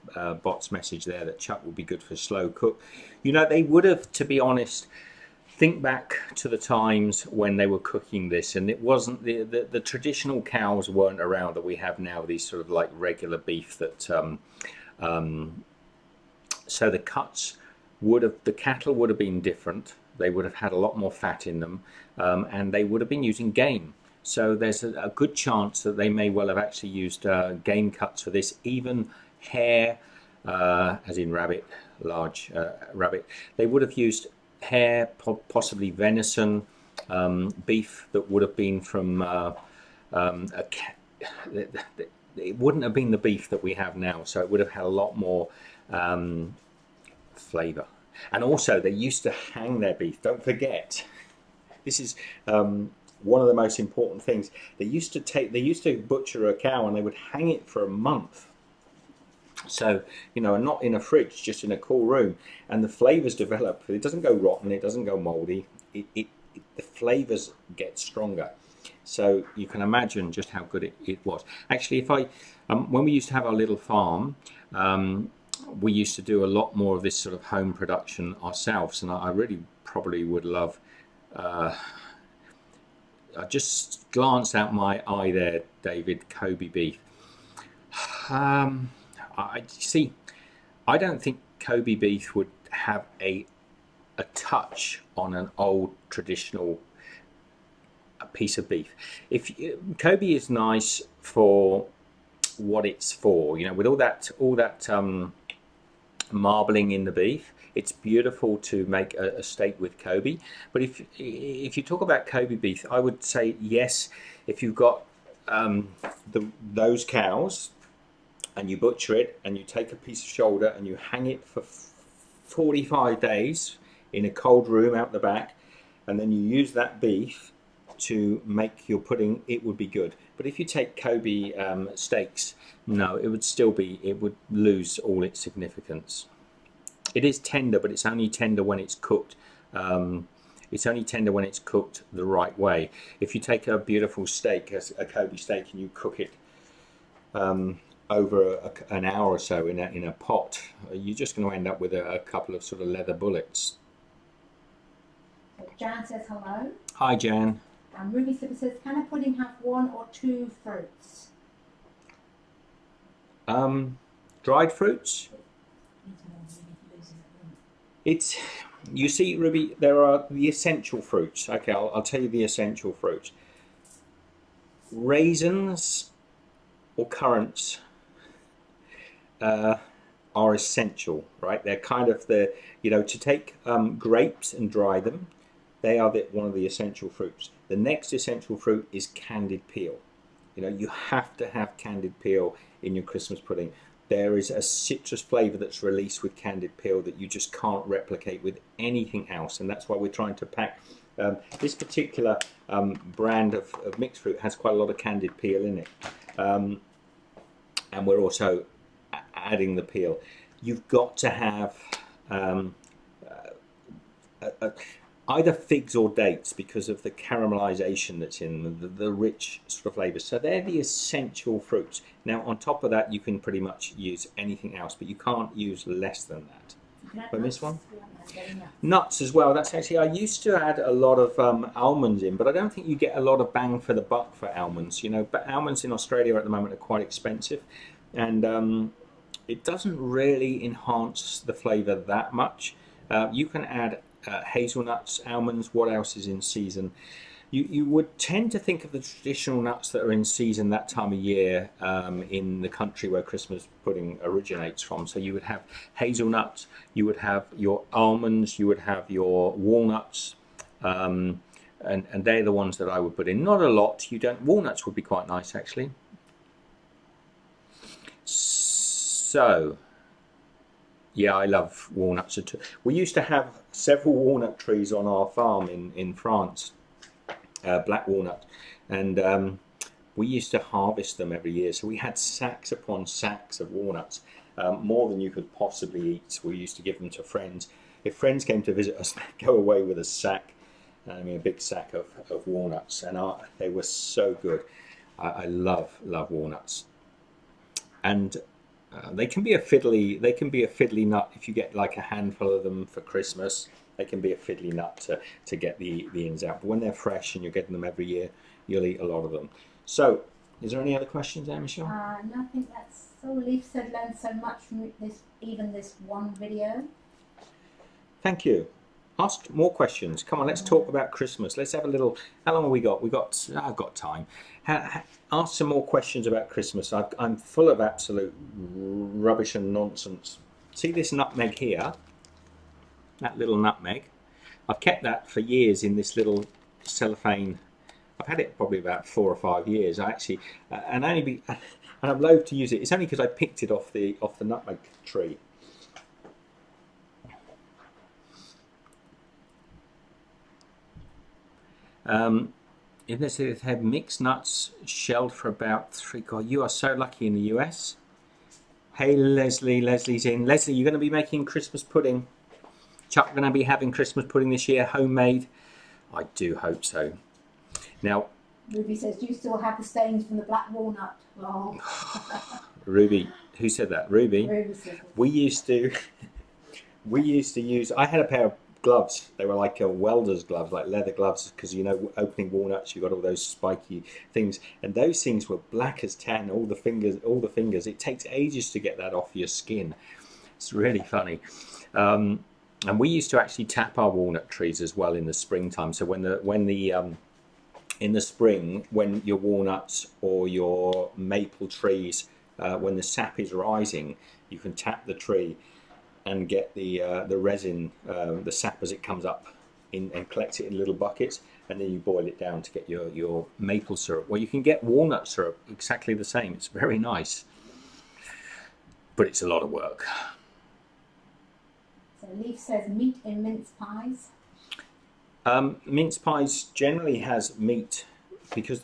Bot's message there that Chuck would be good for slow cook. They would have, to be honest, think back to the times when they were cooking this, and it wasn't the traditional cows weren't around that we have now, these sort of like regular beef that so the cuts the cattle would have been different. They would have had a lot more fat in them, and they would have been using game. So there's a good chance that they may well have actually used game cuts for this, even hare, as in rabbit, large rabbit. They would have used hare, possibly venison, beef that would have been from it wouldn't have been the beef that we have now, so it would have had a lot more flavour. And also they used to hang their beef. Don't forget, this is one of the most important things. They used to butcher a cow and they would hang it for a month. So, you know, not in a fridge, just in a cool room, and the flavours develop. It doesn't go rotten, it doesn't go mouldy. The flavours get stronger. So you can imagine just how good it was. Actually, if when we used to have our little farm, we used to do a lot more of this sort of home production ourselves, and I really probably would love. I just glanced out my eye there, David. Kobe beef. I don't think Kobe beef would have a touch on an old traditional piece of beef. Kobe is nice for what it's for, you know, with all that marbling in the beef. It's beautiful to make a steak with Kobe. But if you talk about Kobe beef, I would say yes. If you've got those cows, and you butcher it, and you take a piece of shoulder and you hang it for 45 days in a cold room out the back, and then you use that beef to make your pudding, it would be good. But if you take Kobe steaks, no, it would lose all its significance. It is tender, but it's only tender when it's cooked. It's only tender when it's cooked the right way. If you take a beautiful steak, a Kobe steak, and you cook it over an hour or so in a pot, you're just going to end up with a couple of sort of leather bullets.
So Jan says hello.
Hi, Jan.
And Ruby Slipper says, can a pudding have 1 or 2 fruits?
Dried fruits? You see, Ruby, there are the essential fruits. Okay, I'll tell you the essential fruits. Raisins or currants are essential, right? They're kind of to take grapes and dry them. They are one of the essential fruits. The next essential fruit is candied peel. You know, you have to have candied peel in your Christmas pudding. There is a citrus flavour that's released with candied peel that you just can't replicate with anything else, and that's why we're trying to pack. This particular brand of mixed fruit has quite a lot of candied peel in it, and we're also adding the peel. You've got to have either figs or dates because of the caramelization that's in the rich sort of flavors. So they're the essential fruits. Now on top of that, you can pretty much use anything else, but you can't use less than that. But this one, nuts as well. That's actually, I used to add a lot of almonds in, but I don't think you get a lot of bang for the buck for almonds. You know, but almonds in Australia at the moment are quite expensive, and it doesn't really enhance the flavor that much. You can add hazelnuts, almonds, what else is in season? You would tend to think of the traditional nuts that are in season that time of year in the country where Christmas pudding originates from. So you would have hazelnuts, you would have your almonds, you would have your walnuts, and they're the ones that I would put in. Not a lot. Walnuts would be quite nice actually. So yeah, I love walnuts. We used to have several walnut trees on our farm in France, black walnut, and we used to harvest them every year. So we had sacks upon sacks of walnuts, more than you could possibly eat. We used to give them to friends. If friends came to visit us, they'd go away with a sack, I mean a big sack of walnuts, and they were so good. I love walnuts, and they can be a fiddly nut if you get like a handful of them for Christmas. They can be a fiddly nut to get the ins out. But when they're fresh and you're getting them every year, you'll eat a lot of them. So, is there any other questions there, Michelle?
No, I think that's all. Leaf said learned so much from this one video.
Thank you. Ask more questions. Come on, let's talk about Christmas. Let's have a little. How long have we got? I've got time. Ask some more questions about Christmas. I'm full of absolute rubbish and nonsense. See this nutmeg here? That little nutmeg. I've kept that for years in this little cellophane. I've had it probably about 4 or 5 years. I actually, and I'm loath to use it. It's only because I picked it off the nutmeg tree. If they say they have mixed nuts shelled for about 3. God, you are so lucky in the US. Hey Leslie, Leslie's in. Leslie, you're going to be making Christmas pudding. Chuck going to be having Christmas pudding this year, homemade. I do hope so. Now,
Ruby says, do you still have the stains from the black walnut? Oh.
Ruby, who said that? Ruby.
Ruby said
we used to use. I had a pair of gloves. They were like welder's gloves, like leather gloves, because you know, opening walnuts, you got all those spiky things, and those things were black as tan. All the fingers. It takes ages to get that off your skin. It's really funny. And we used to actually tap our walnut trees as well in the springtime. So in the spring, when your walnuts or your maple trees, when the sap is rising, you can tap the tree and get the resin, the sap as it comes up and collect it in little buckets, and then you boil it down to get your maple syrup. Well, you can get walnut syrup exactly the same. It's very nice, but it's a lot of work.
So Leaf says meat in mince pies.
Mince pies generally has meat because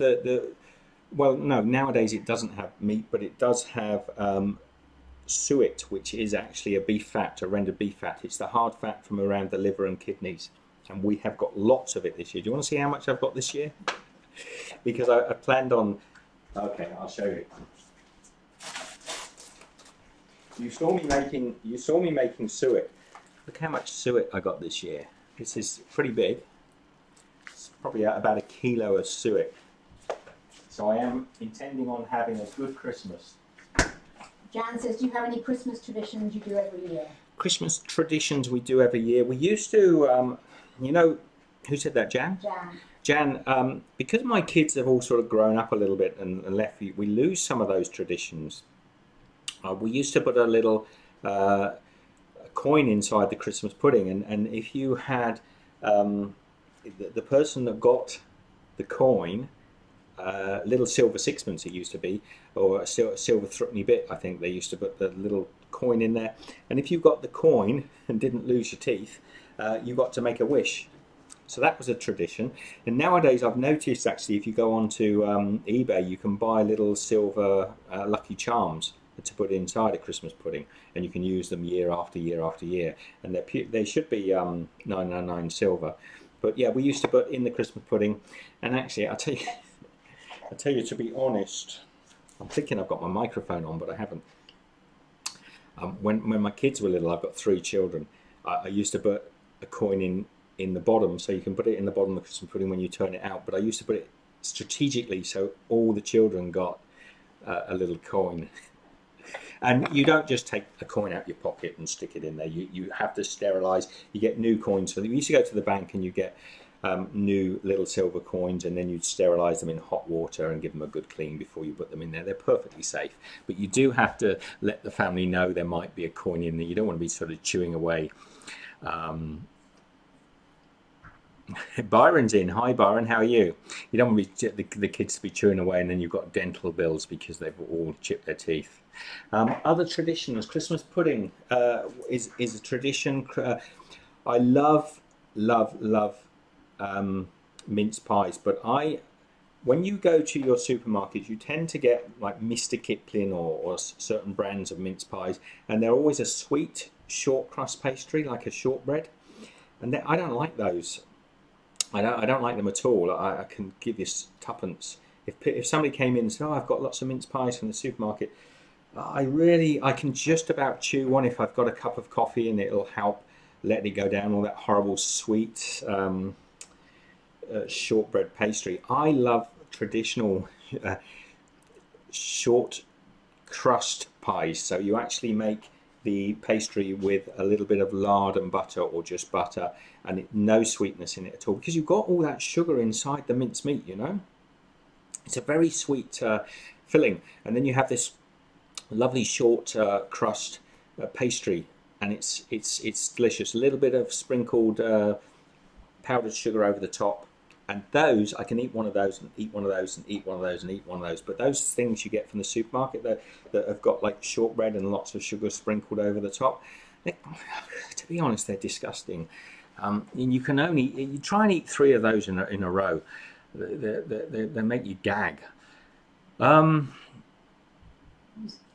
well, no, nowadays it doesn't have meat, but it does have suet, which is actually a beef fat, a rendered beef fat. It's the hard fat from around the liver and kidneys, and we have got lots of it this year. Do you want to see how much I've got this year? Because I planned on. Okay, I'll show you. You saw me making suet. Look how much suet I got this year. This is pretty big. It's probably about 1 kilo of suet. So I am intending on having a good Christmas.
Jan says, do you have any Christmas traditions you do every year?
Christmas traditions we do every year. We used to, you know, who said that, Jan? Jan, because my kids have all sort of grown up a little bit and left, we lose some of those traditions. We used to put a little coin inside the Christmas pudding, and if you had the person that got the coin, little silver sixpence it used to be, or a silver threepenny bit, I think they used to put the little coin in there, and if you got the coin and didn't lose your teeth, you got to make a wish. So that was a tradition. And nowadays I've noticed actually, if you go onto eBay, you can buy little silver Lucky Charms to put inside a Christmas pudding, and you can use them year after year after year, and they should be 999 silver. But yeah, we used to put in the Christmas pudding, and actually I'll tell you to be honest, I'm thinking I've got my microphone on, but I haven't. When my kids were little, I've got 3 children, I used to put a coin in the bottom, so you can put it in the bottom of the Christmas pudding when you turn it out, but I used to put it strategically so all the children got a little coin. And you don't just take a coin out your pocket and stick it in there. You have to sterilise. You get new coins. So you used to go to the bank and you get new little silver coins, and then you'd sterilise them in hot water and give them a good clean before you put them in there. They're perfectly safe. But you do have to let the family know there might be a coin in there. You don't want to be sort of chewing away. Byron's in. Hi Byron, how are you? You don't want the kids to be chewing away and then you've got dental bills because they've all chipped their teeth. Other traditions, Christmas pudding is a tradition. I love mince pies, but when you go to your supermarket, you tend to get like Mr. Kipling or certain brands of mince pies, and they're always a sweet shortcrust pastry, like a shortbread, and I don't like those. I don't like them at all. I can give you tuppence. If somebody came in and said, oh, I've got lots of mince pies from the supermarket, I can just about chew one if I've got a cup of coffee, and it'll help let it go down, all that horrible sweet shortbread pastry. I love traditional short crust pies. So you actually make the pastry with a little bit of lard and butter, or just butter, and no sweetness in it at all, because you've got all that sugar inside the minced meat, you know. It's a very sweet filling, and then you have this lovely short crust pastry, and it's delicious. A little bit of sprinkled powdered sugar over the top, and those, I can eat one of those and eat one of those and eat one of those and eat one of those. But those things you get from the supermarket that have got like shortbread and lots of sugar sprinkled over the top, to be honest, they're disgusting. And you try and eat 3 of those in a row, they make you gag.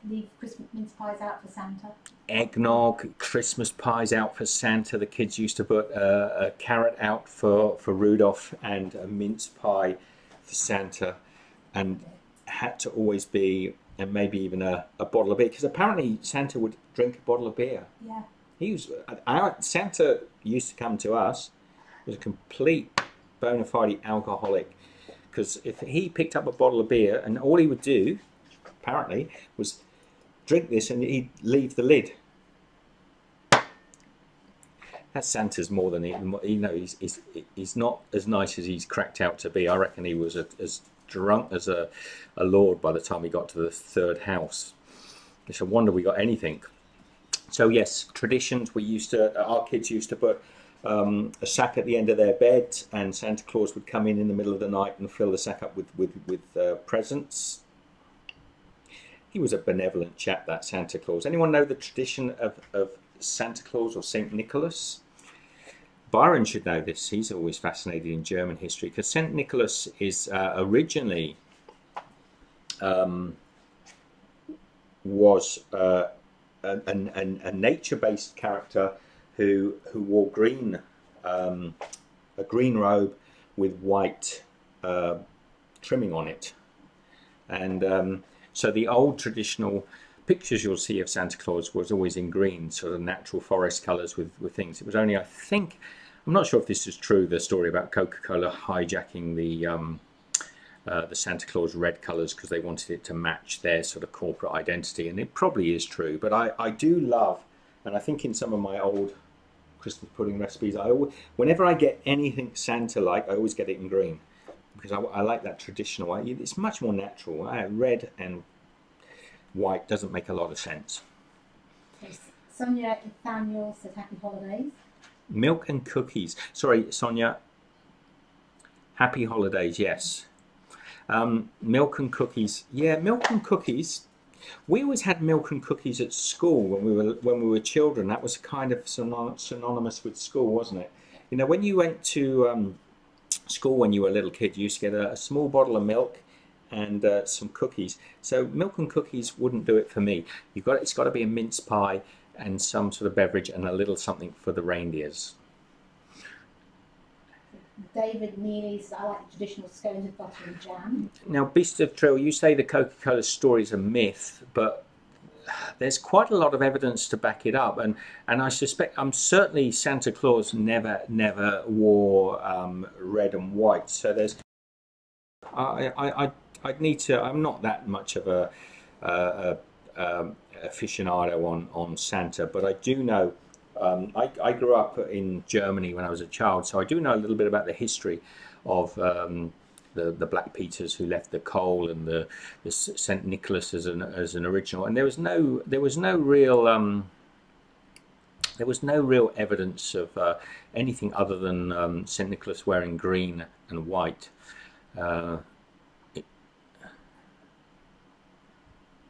Leave Christmas mince pies out for Santa.
Eggnog, Christmas pies out for Santa. The kids used to put a carrot out for Rudolph, and a mince pie for Santa, and had to always be, and maybe even a bottle of beer, because apparently Santa would drink a bottle of beer.
Yeah.
Santa used to come to us, was a complete bona fide alcoholic, because if he picked up a bottle of beer, and all he would do, apparently, was drink this and he'd leave the lid. That Santa's more than he's not as nice as he's cracked out to be. I reckon he was as drunk as a lord by the time he got to the 3rd house. It's a wonder we got anything. So yes, traditions. Our kids used to put a sack at the end of their bed, and Santa Claus would come in the middle of the night and fill the sack up with presents. He was a benevolent chap, that Santa Claus. Anyone know the tradition of Santa Claus or St. Nicholas? Byron should know this. He's always fascinated in German history, because St. Nicholas is originally was a nature-based character who wore a green robe with white trimming on it, and so the old traditional pictures you'll see of Santa Claus was always in green, sort of natural forest colours with things. It was only, I think, I'm not sure if this is true, the story about Coca-Cola hijacking the Santa Claus red colours because they wanted it to match their sort of corporate identity, and it probably is true. But I do love, and I think in some of my old Christmas pudding recipes, whenever I get anything Santa-like, I always get it in green, because I like that traditional. It's much more natural. Red and white doesn't make a lot of sense.
Sonia Nathaniel said happy holidays.
Milk and cookies. Sorry, Sonia. Happy holidays, yes. Milk and cookies. Yeah, milk and cookies. We always had milk and cookies at school when we were children. That was kind of synonymous with school, wasn't it? You know, when you went to school when you were a little kid, you used to get a small bottle of milk and some cookies. So milk and cookies wouldn't do it for me. It's got to be a mince pie and some sort of beverage and a little something for the reindeers.
David Neely says, I like traditional scones with butter and jam.
Now, Beast of Trill, you say the Coca-Cola story is a myth, but there's quite a lot of evidence to back it up, and I suspect, certainly Santa Claus never wore red and white. So there's, I'd need to. I'm not that much of a aficionado on Santa, but I do know. I grew up in Germany when I was a child, so I do know a little bit about the history of the Black Peters who left the coal, and the St. Nicholas as an original. And there was no real evidence of anything other than St. Nicholas wearing green and white.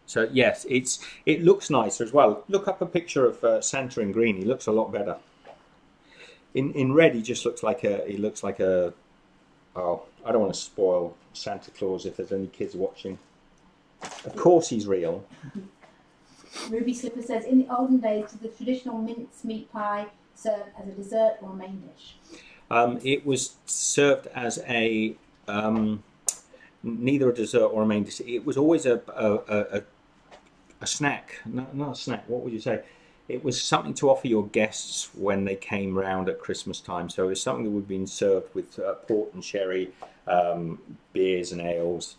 So yes, it looks nicer as well. Look up a picture of Santa in green. He looks a lot better. In red, he just looks like a. Oh, I don't want to spoil Santa Claus if there's any kids watching. Of course, he's real.
Ruby Slipper says, in the olden days, did the traditional mince meat pie serve as a dessert or a main dish?
It was served as a neither a dessert or a main dish. It was always a snack, not a snack, what would you say? It was something to offer your guests when they came round at Christmas time. So it was something that would have been served with port and sherry, beers and ales.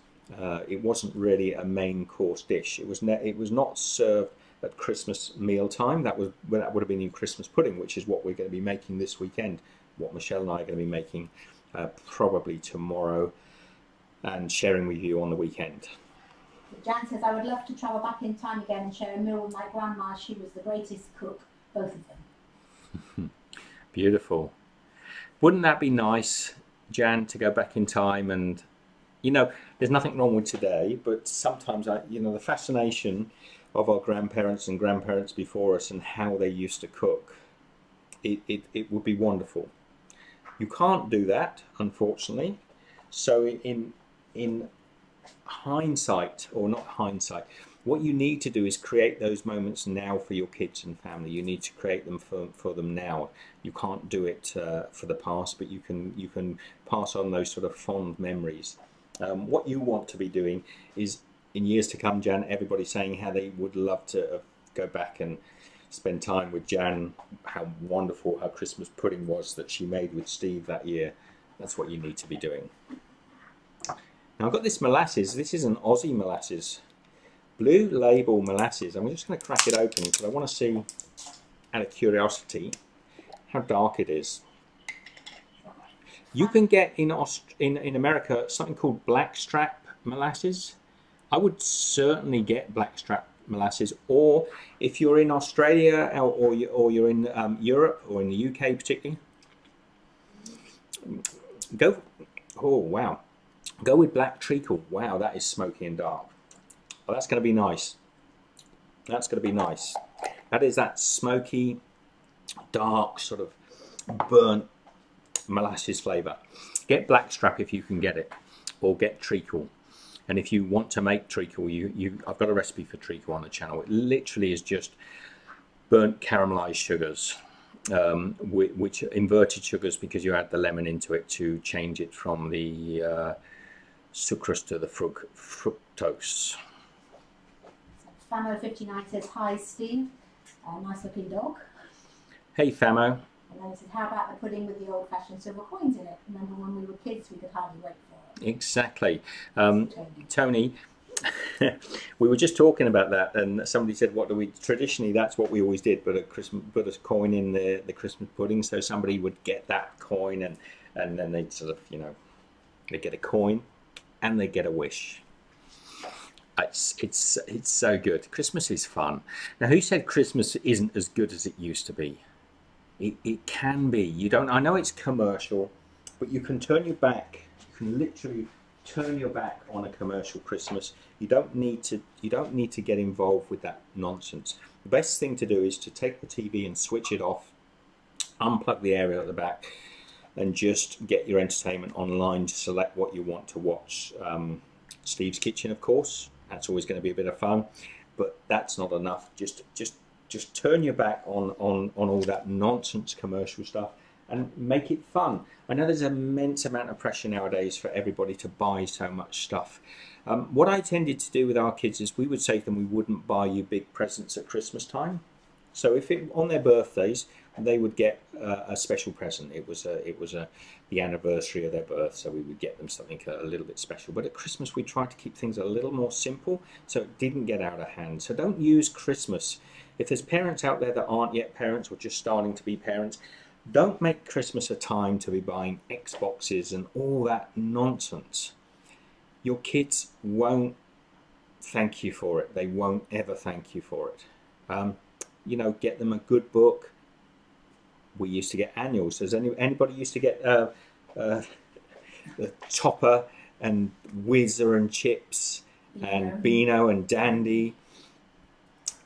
It wasn't really a main course dish. It was not served at Christmas meal time. That would have been your Christmas pudding, which is what we're going to be making this weekend. What Michelle and I are going to be making probably tomorrow and sharing with you on the weekend.
Jan says, I would love to travel back in time again and share a meal with my grandma. She was the greatest cook, both of them.
Beautiful. Wouldn't that be nice, Jan, to go back in time? And, you know, there's nothing wrong with today, but sometimes, the fascination of our grandparents and grandparents before us and how they used to cook, it would be wonderful. You can't do that, unfortunately. So in hindsight, or not hindsight, what you need to do is create those moments now for your kids and family. You need to create them for them now. You can't do it for the past, but you can pass on those sort of fond memories. What you want to be doing is, in years to come, Jan, everybody saying how they would love to go back and spend time with Jan, how wonderful her Christmas pudding was that she made with Steve that year. That's what you need to be doing. Now I've got this molasses. This is an Aussie molasses. Blue Label molasses. I'm just going to crack it open because I want to see, out of curiosity, how dark it is. You can get in America something called blackstrap molasses. I would certainly get blackstrap molasses, or if you're in Australia or you're in Europe or in the UK particularly, go. Oh wow, go with black treacle. Wow, that is smoky and dark. Well, that's going to be nice. That's going to be nice. That is that smoky, dark, sort of burnt molasses flavour. Get blackstrap if you can get it, or get treacle. And if you want to make treacle, I've got a recipe for treacle on the channel. It literally is just burnt caramelized sugars, which are inverted sugars because you add the lemon into it to change it from the sucrose to the fructose.
Famo59 says, hi Steve, nice looking dog.
Hey Famo.
And then he said, how about the pudding with the old-fashioned silver coins in it? Remember when we were kids, we could hardly wait for it.
Exactly. Tony, we were just talking about that, and somebody said, what do we, traditionally that's what we always did, put a coin in the Christmas pudding, so somebody would get that coin, and then they'd sort of, they'd get a coin and they'd get a wish. It's so good. Christmas is fun. Now, who said Christmas isn't as good as it used to be? It can be. I know it's commercial, but you can turn your back. You can literally turn your back on a commercial Christmas. You don't need to get involved with that nonsense. The best thing to do is to take the TV and switch it off, unplug the area at the back, and just get your entertainment online to select what you want to watch. Steve's Kitchen, of course. That's always going to be a bit of fun, but that's not enough. Just turn your back on all that nonsense commercial stuff and make it fun. I know there's an immense amount of pressure nowadays for everybody to buy so much stuff. What I tended to do with our kids is we would say to them, we wouldn't buy you big presents at Christmas time. So if on their birthdays, they would get a special present. It was the anniversary of their birth, so we would get them something a little bit special. But at Christmas, we tried to keep things a little more simple, so it didn't get out of hand. So don't use Christmas. If there's parents out there that aren't yet parents or just starting to be parents, don't make Christmas a time to be buying Xboxes and all that nonsense. Your kids won't thank you for it. They won't ever thank you for it. Get them a good book. We used to get annuals. Does anybody used to get the Topper and Whizzer and Chips and Beano and Dandy?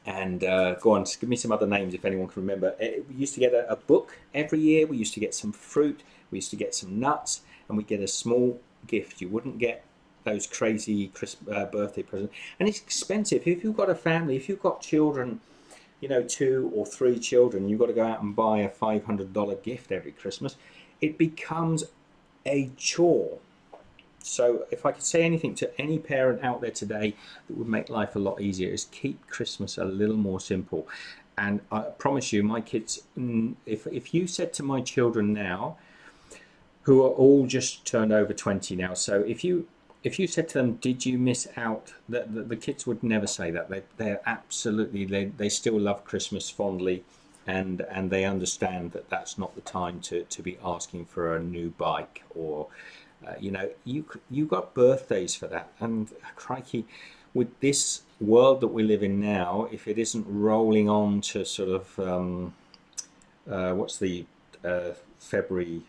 And go on, give me some other names if anyone can remember. We used to get a book every year. We used to get some fruit. We used to get some nuts, and we'd get a small gift. You wouldn't get those crazy birthday presents. And it's expensive. If you've got a family, if you've got children, 2 or 3 children, you've got to go out and buy a $500 gift every Christmas. It becomes a chore. So if I could say anything to any parent out there today that would make life a lot easier, is keep Christmas a little more simple. And I promise you, my kids, if you said to my children now, who are all just turned over 20 now, so if you if you said to them, did you miss out, the kids would never say that. They're absolutely, they still love Christmas fondly, and they understand that that's not the time to be asking for a new bike, or you know, you got birthdays for that. And crikey, with this world that we live in now, if it isn't rolling on to sort of what's the February,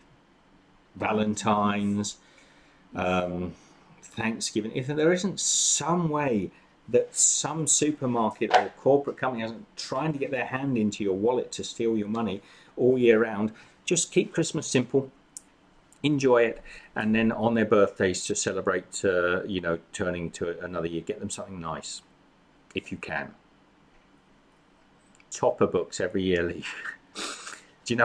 Valentine's, Thanksgiving, if there isn't some way that some supermarket or corporate company isn't trying to get their hand into your wallet to steal your money all year round, just keep Christmas simple, enjoy it, and then on their birthdays to celebrate, you know, turning to another year, get them something nice, if you can. Topper books every year, Lee. Do you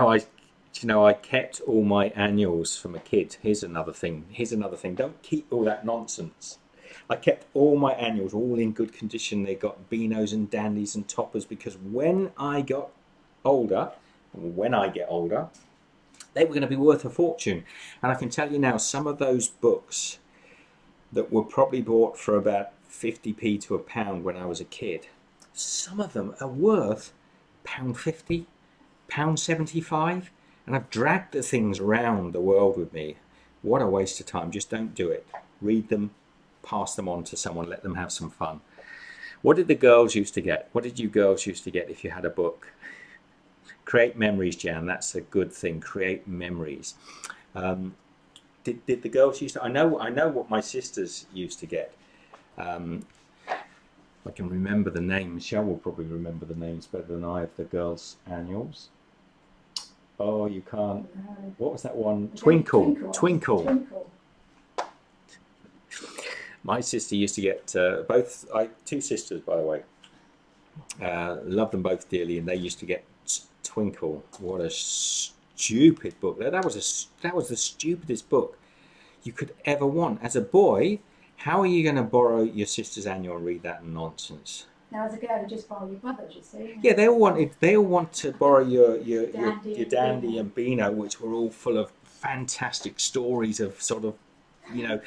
know I kept all my annuals from a kid. Here's another thing. Don't keep all that nonsense. I kept all my annuals all in good condition. They got beanos and dandies and toppers, because when I get older, they were going to be worth a fortune. And I can tell you now, some of those books that were probably bought for about 50p to £1 when I was a kid, some of them are worth £1.50, £1.75, and I've dragged the things around the world with me. What a waste of time. Just don't do it. Read them, pass them on to someone, let them have some fun. What did the girls used to get? What did you girls used to get if you had a book? Create memories, Jan. That's a good thing. Create memories. Did the girls used to? I know what my sisters used to get. I can remember the names. Michelle will probably remember the names better than I of the girls' annuals. Oh, you can't. What was that one? Twinkle. My sister used to get two sisters, by the way. Love them both dearly, and they used to get Twinkle. What a stupid book! That was the stupidest book you could ever want. As a boy, how are you going to borrow your sister's annual and read that nonsense?
Now, as a girl, you just borrow your brother's, you see.
Yeah, they all want to borrow your Dandy and Beano, which were all full of fantastic stories of sort of, you know,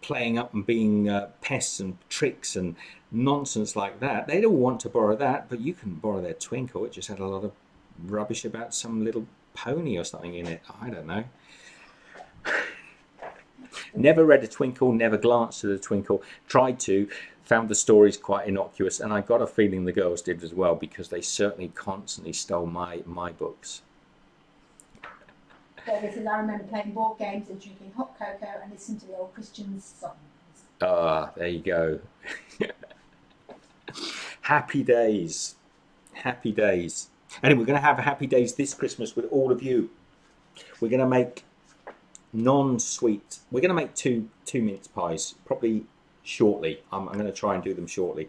playing up and being pests and tricks and nonsense like that. They'd all want to borrow that, but you couldn't borrow their Twinkle. It just had a lot of rubbish about some little pony or something in it. I don't know. Never read a Twinkle, never glanced at a Twinkle, tried to, found the stories quite innocuous, and I got a feeling the girls did as well, because they certainly constantly stole my books.
I remember playing board games and drinking hot cocoa and listening to the old Christian songs.
Ah, there you go. Happy days. Happy days. Anyway, we're going to have happy days this Christmas with all of you. We're going to make non-sweet. We're going to make two mince pies, probably shortly. I'm going to try and do them shortly.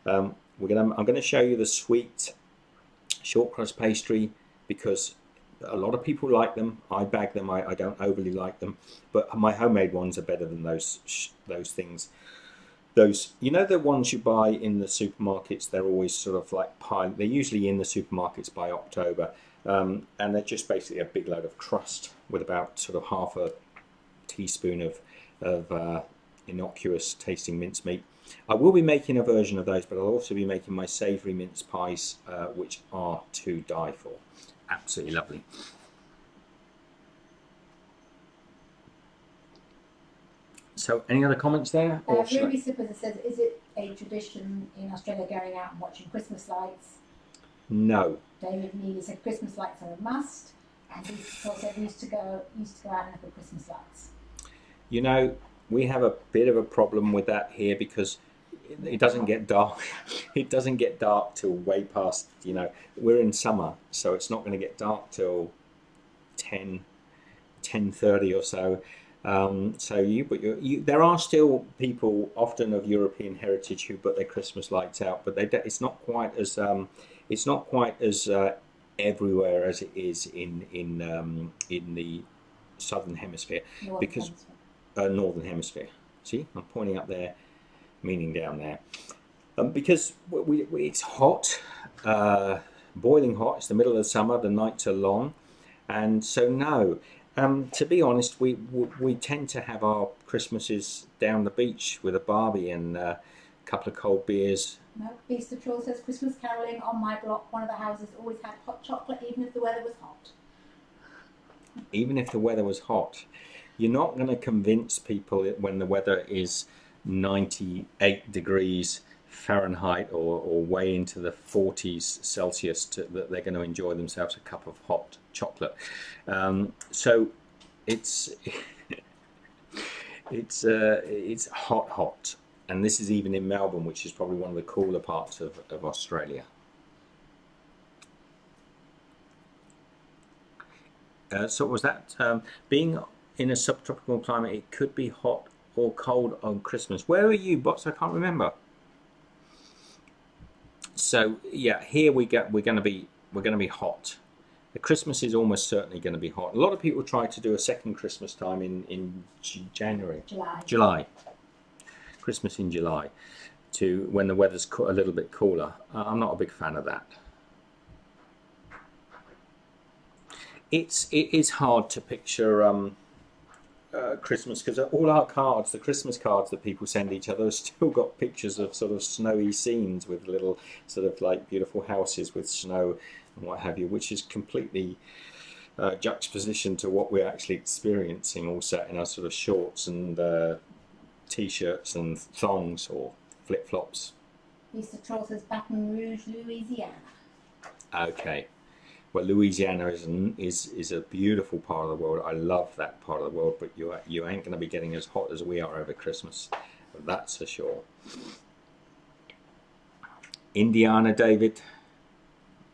I'm going to show you the sweet shortcrust pastry, because a lot of people like them. I bag them. I don't overly like them, but my homemade ones are better than those things. Those, you know, the ones you buy in the supermarkets, they're always sort of like they're usually in the supermarkets by October, and they're just basically a big load of crust with about sort of half a teaspoon of innocuous tasting mincemeat. I will be making a version of those, but I'll also be making my savoury mince pies, which are to die for. Absolutely lovely. So, any other comments there?
Ruby Sippers says, is it a tradition in Australia going out and watching Christmas lights?
No.
David Neely said Christmas lights are a must, and he said we used to go out and look at Christmas lights.
You know, we have a bit of a problem with that here, because it doesn't get dark. It doesn't get dark till way past, you know, we're in summer, so it's not going to get dark till 10:30 or so. There are still people, often of European heritage, who put their Christmas lights out, but it's not quite as everywhere as it is in the southern hemisphere, northern hemisphere. See, I'm pointing up there, meaning down there, because it's hot, boiling hot. It's the middle of the summer. The nights are long, and so no. To be honest, we tend to have our Christmases down the beach with a barbie and a couple of cold beers.
No, Easter Troll says Christmas caroling on my block. One of the houses always had hot chocolate, even if the weather was hot.
Even if the weather was hot, you're not going to convince people when the weather is 98 degrees Fahrenheit or way into the 40s Celsius that they're going to enjoy themselves a cup of hot chocolate. So it's it's hot, and this is even in Melbourne, which is probably one of the cooler parts of Australia. So was that being in a subtropical climate? It could be hot or cold on Christmas. Where are you, Bots? I can't remember. So yeah, here we're going to be hot. The Christmas is almost certainly going to be hot. A lot of people try to do a second Christmas time in January. July. Christmas in July, to when the weather's a little bit cooler. I'm not a big fan of that. It is hard to picture Christmas because all our cards, the Christmas cards that people send each other, have still got pictures of sort of snowy scenes with little sort of like beautiful houses with snow and what have you, which is completely juxtaposition to what we're actually experiencing, all sat in our sort of shorts and t-shirts and thongs or flip-flops.
Mr. Troll says Baton Rouge, Louisiana.
Okay. Well, Louisiana is a beautiful part of the world. I love that part of the world, but you ain't going to be getting as hot as we are over Christmas. That's for sure. Indiana, David.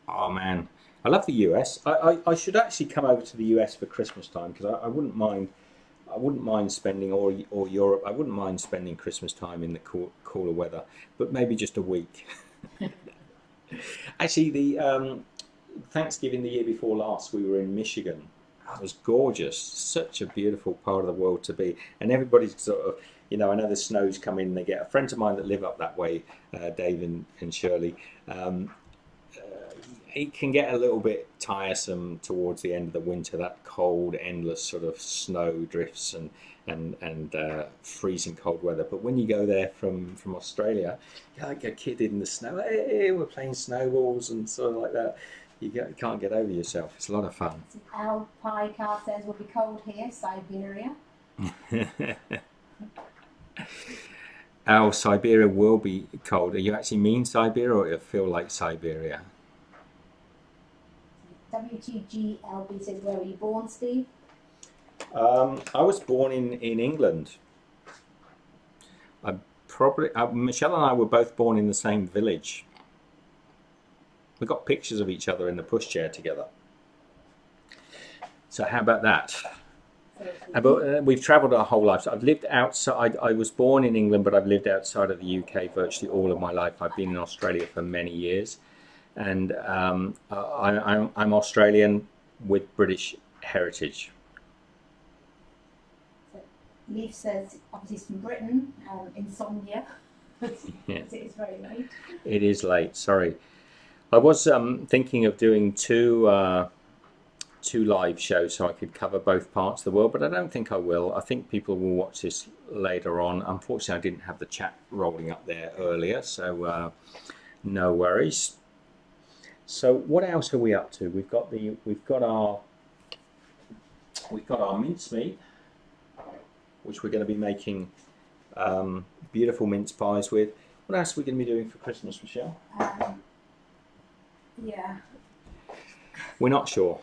Oh man, I love the US. I should actually come over to the US for Christmas time because I wouldn't mind spending or Europe. I wouldn't mind spending Christmas time in the cooler weather, but maybe just a week. Actually, the Thanksgiving the year before last, we were in Michigan. It was gorgeous. Such a beautiful part of the world to be. And everybody's sort of, you know, I know the snow's come in. They get a friend of mine that live up that way, Dave and Shirley. It can get a little bit tiresome towards the end of the winter, that cold, endless sort of snow drifts and freezing cold weather. But when you go there from Australia, you're like a kid in the snow. Hey, we're playing snowballs and sort of like that. You can't get over yourself. It's a lot of fun.
Al Pie Car says will be cold here, Siberia.
Al, Siberia will be cold. You actually mean Siberia, or it feel like Siberia?
WTGLB says, where were you born, Steve?
I was born in England. Michelle and I were both born in the same village. We got pictures of each other in the pushchair together. So how about that? We've travelled our whole lives. I've lived outside. I was born in England, but I've lived outside of the UK virtually all of my life. I've been in Australia for many years, and I'm Australian with British heritage.
So Leaf says, obviously he's from Britain, insomnia.
Yeah.
It is very late.
It is late, sorry. I was thinking of doing two live shows so I could cover both parts of the world, but I don't think I will. I think people will watch this later on. Unfortunately, I didn't have the chat rolling up there earlier, so no worries. So what else are we up to? We've got our mincemeat, which we're going to be making beautiful mince pies with. What else are we going to be doing for Christmas, Michelle?
Yeah.
We're not sure.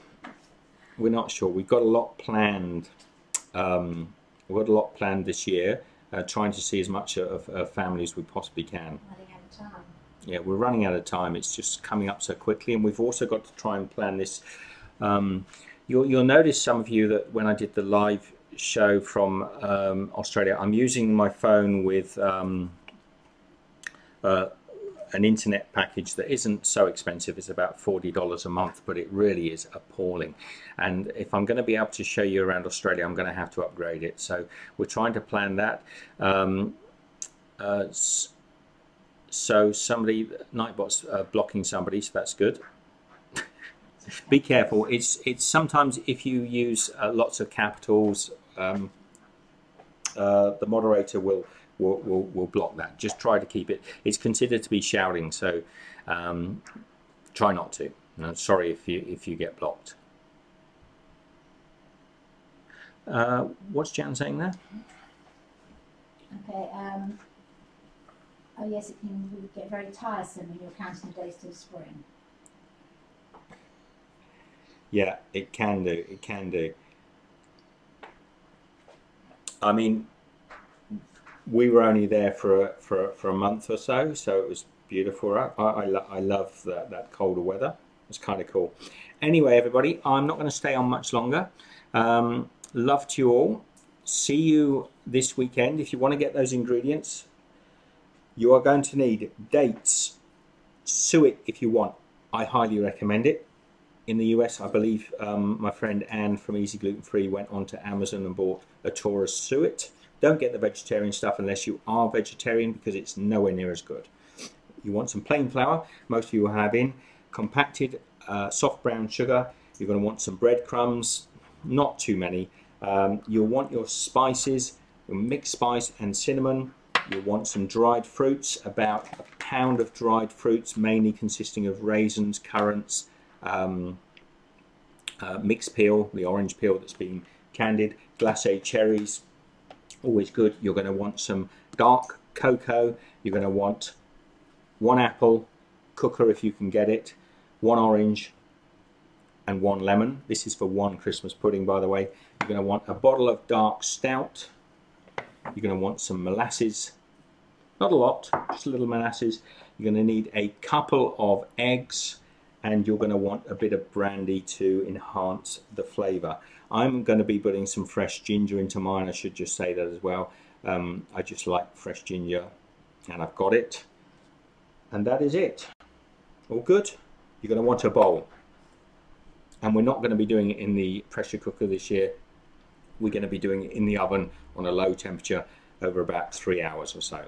We're not sure. We've got a lot planned. We've got a lot planned this year. Trying to see as much of family as we possibly can.
Running out of time.
Yeah, we're running out of time. It's just coming up so quickly, and we've also got to try and plan this. You'll notice, some of you, that when I did the live show from Australia, I'm using my phone with an internet package that isn't so expensive. It's about $40 a month, but it really is appalling. And if I'm going to be able to show you around Australia, I'm going to have to upgrade it. So we're trying to plan that. So somebody, Nightbot's blocking somebody, so that's good. Be careful. It's sometimes if you use lots of capitals, the moderator will block that. Just try to keep it. It's considered to be shouting, so try not to. No, sorry if you get blocked. What's Jan saying there?
Okay. Oh yes, it can get very tiresome when you're counting the days till spring.
Yeah, it can do. It can do. I mean, we were only there for a month or so, so it was beautiful. I love that colder weather. It's kind of cool. Anyway, everybody, I'm not going to stay on much longer. Love to you all. See you this weekend. If you want to get those ingredients, you are going to need dates, suet if you want. I highly recommend it. In the US, I believe my friend Anne from Easy Gluten Free went onto Amazon and bought a Taurus suet. Don't get the vegetarian stuff unless you are vegetarian, because it's nowhere near as good. You want some plain flour. Most of you will have in compacted soft brown sugar. You're going to want some breadcrumbs, not too many. You'll want your spices, your mixed spice and cinnamon. You'll want some dried fruits, about a pound of dried fruits, mainly consisting of raisins, currants, mixed peel, the orange peel that's been candied, glacé cherries, always good. You're going to want some dark cocoa. You're going to want 1 apple, cooker if you can get it, 1 orange and 1 lemon. This is for 1 Christmas pudding, by the way. You're going to want a bottle of dark stout. You're going to want some molasses, not a lot, just a little molasses. You're going to need a couple of eggs, and you're going to want a bit of brandy to enhance the flavour. I'm going to be putting some fresh ginger into mine. I should just say that as well. I just like fresh ginger, and I've got it. And that is it. All good? You're going to want a bowl. And we're not going to be doing it in the pressure cooker this year. We're going to be doing it in the oven on a low temperature over about 3 hours or so.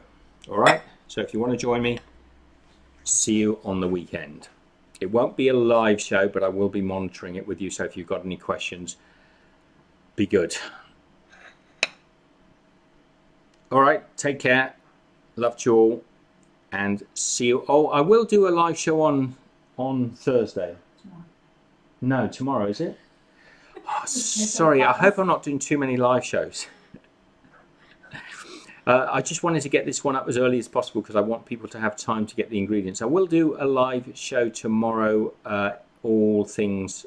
All right? So if you want to join me, see you on the weekend. It won't be a live show, but I will be monitoring it with you. So if you've got any questions, be good. All right, take care. Love you all, and see you. Oh, I will do a live show on Thursday.
Tomorrow.
No, tomorrow, is it? Oh, sorry, I hope I'm not doing too many live shows. I just wanted to get this one up as early as possible because I want people to have time to get the ingredients. I will do a live show tomorrow, all things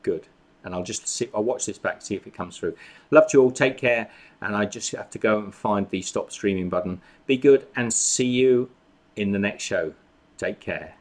good. And I'll just see, I'll watch this back, see if it comes through. Love you all, take care, and I just have to go and find the stop streaming button. Be good, and see you in the next show. Take care.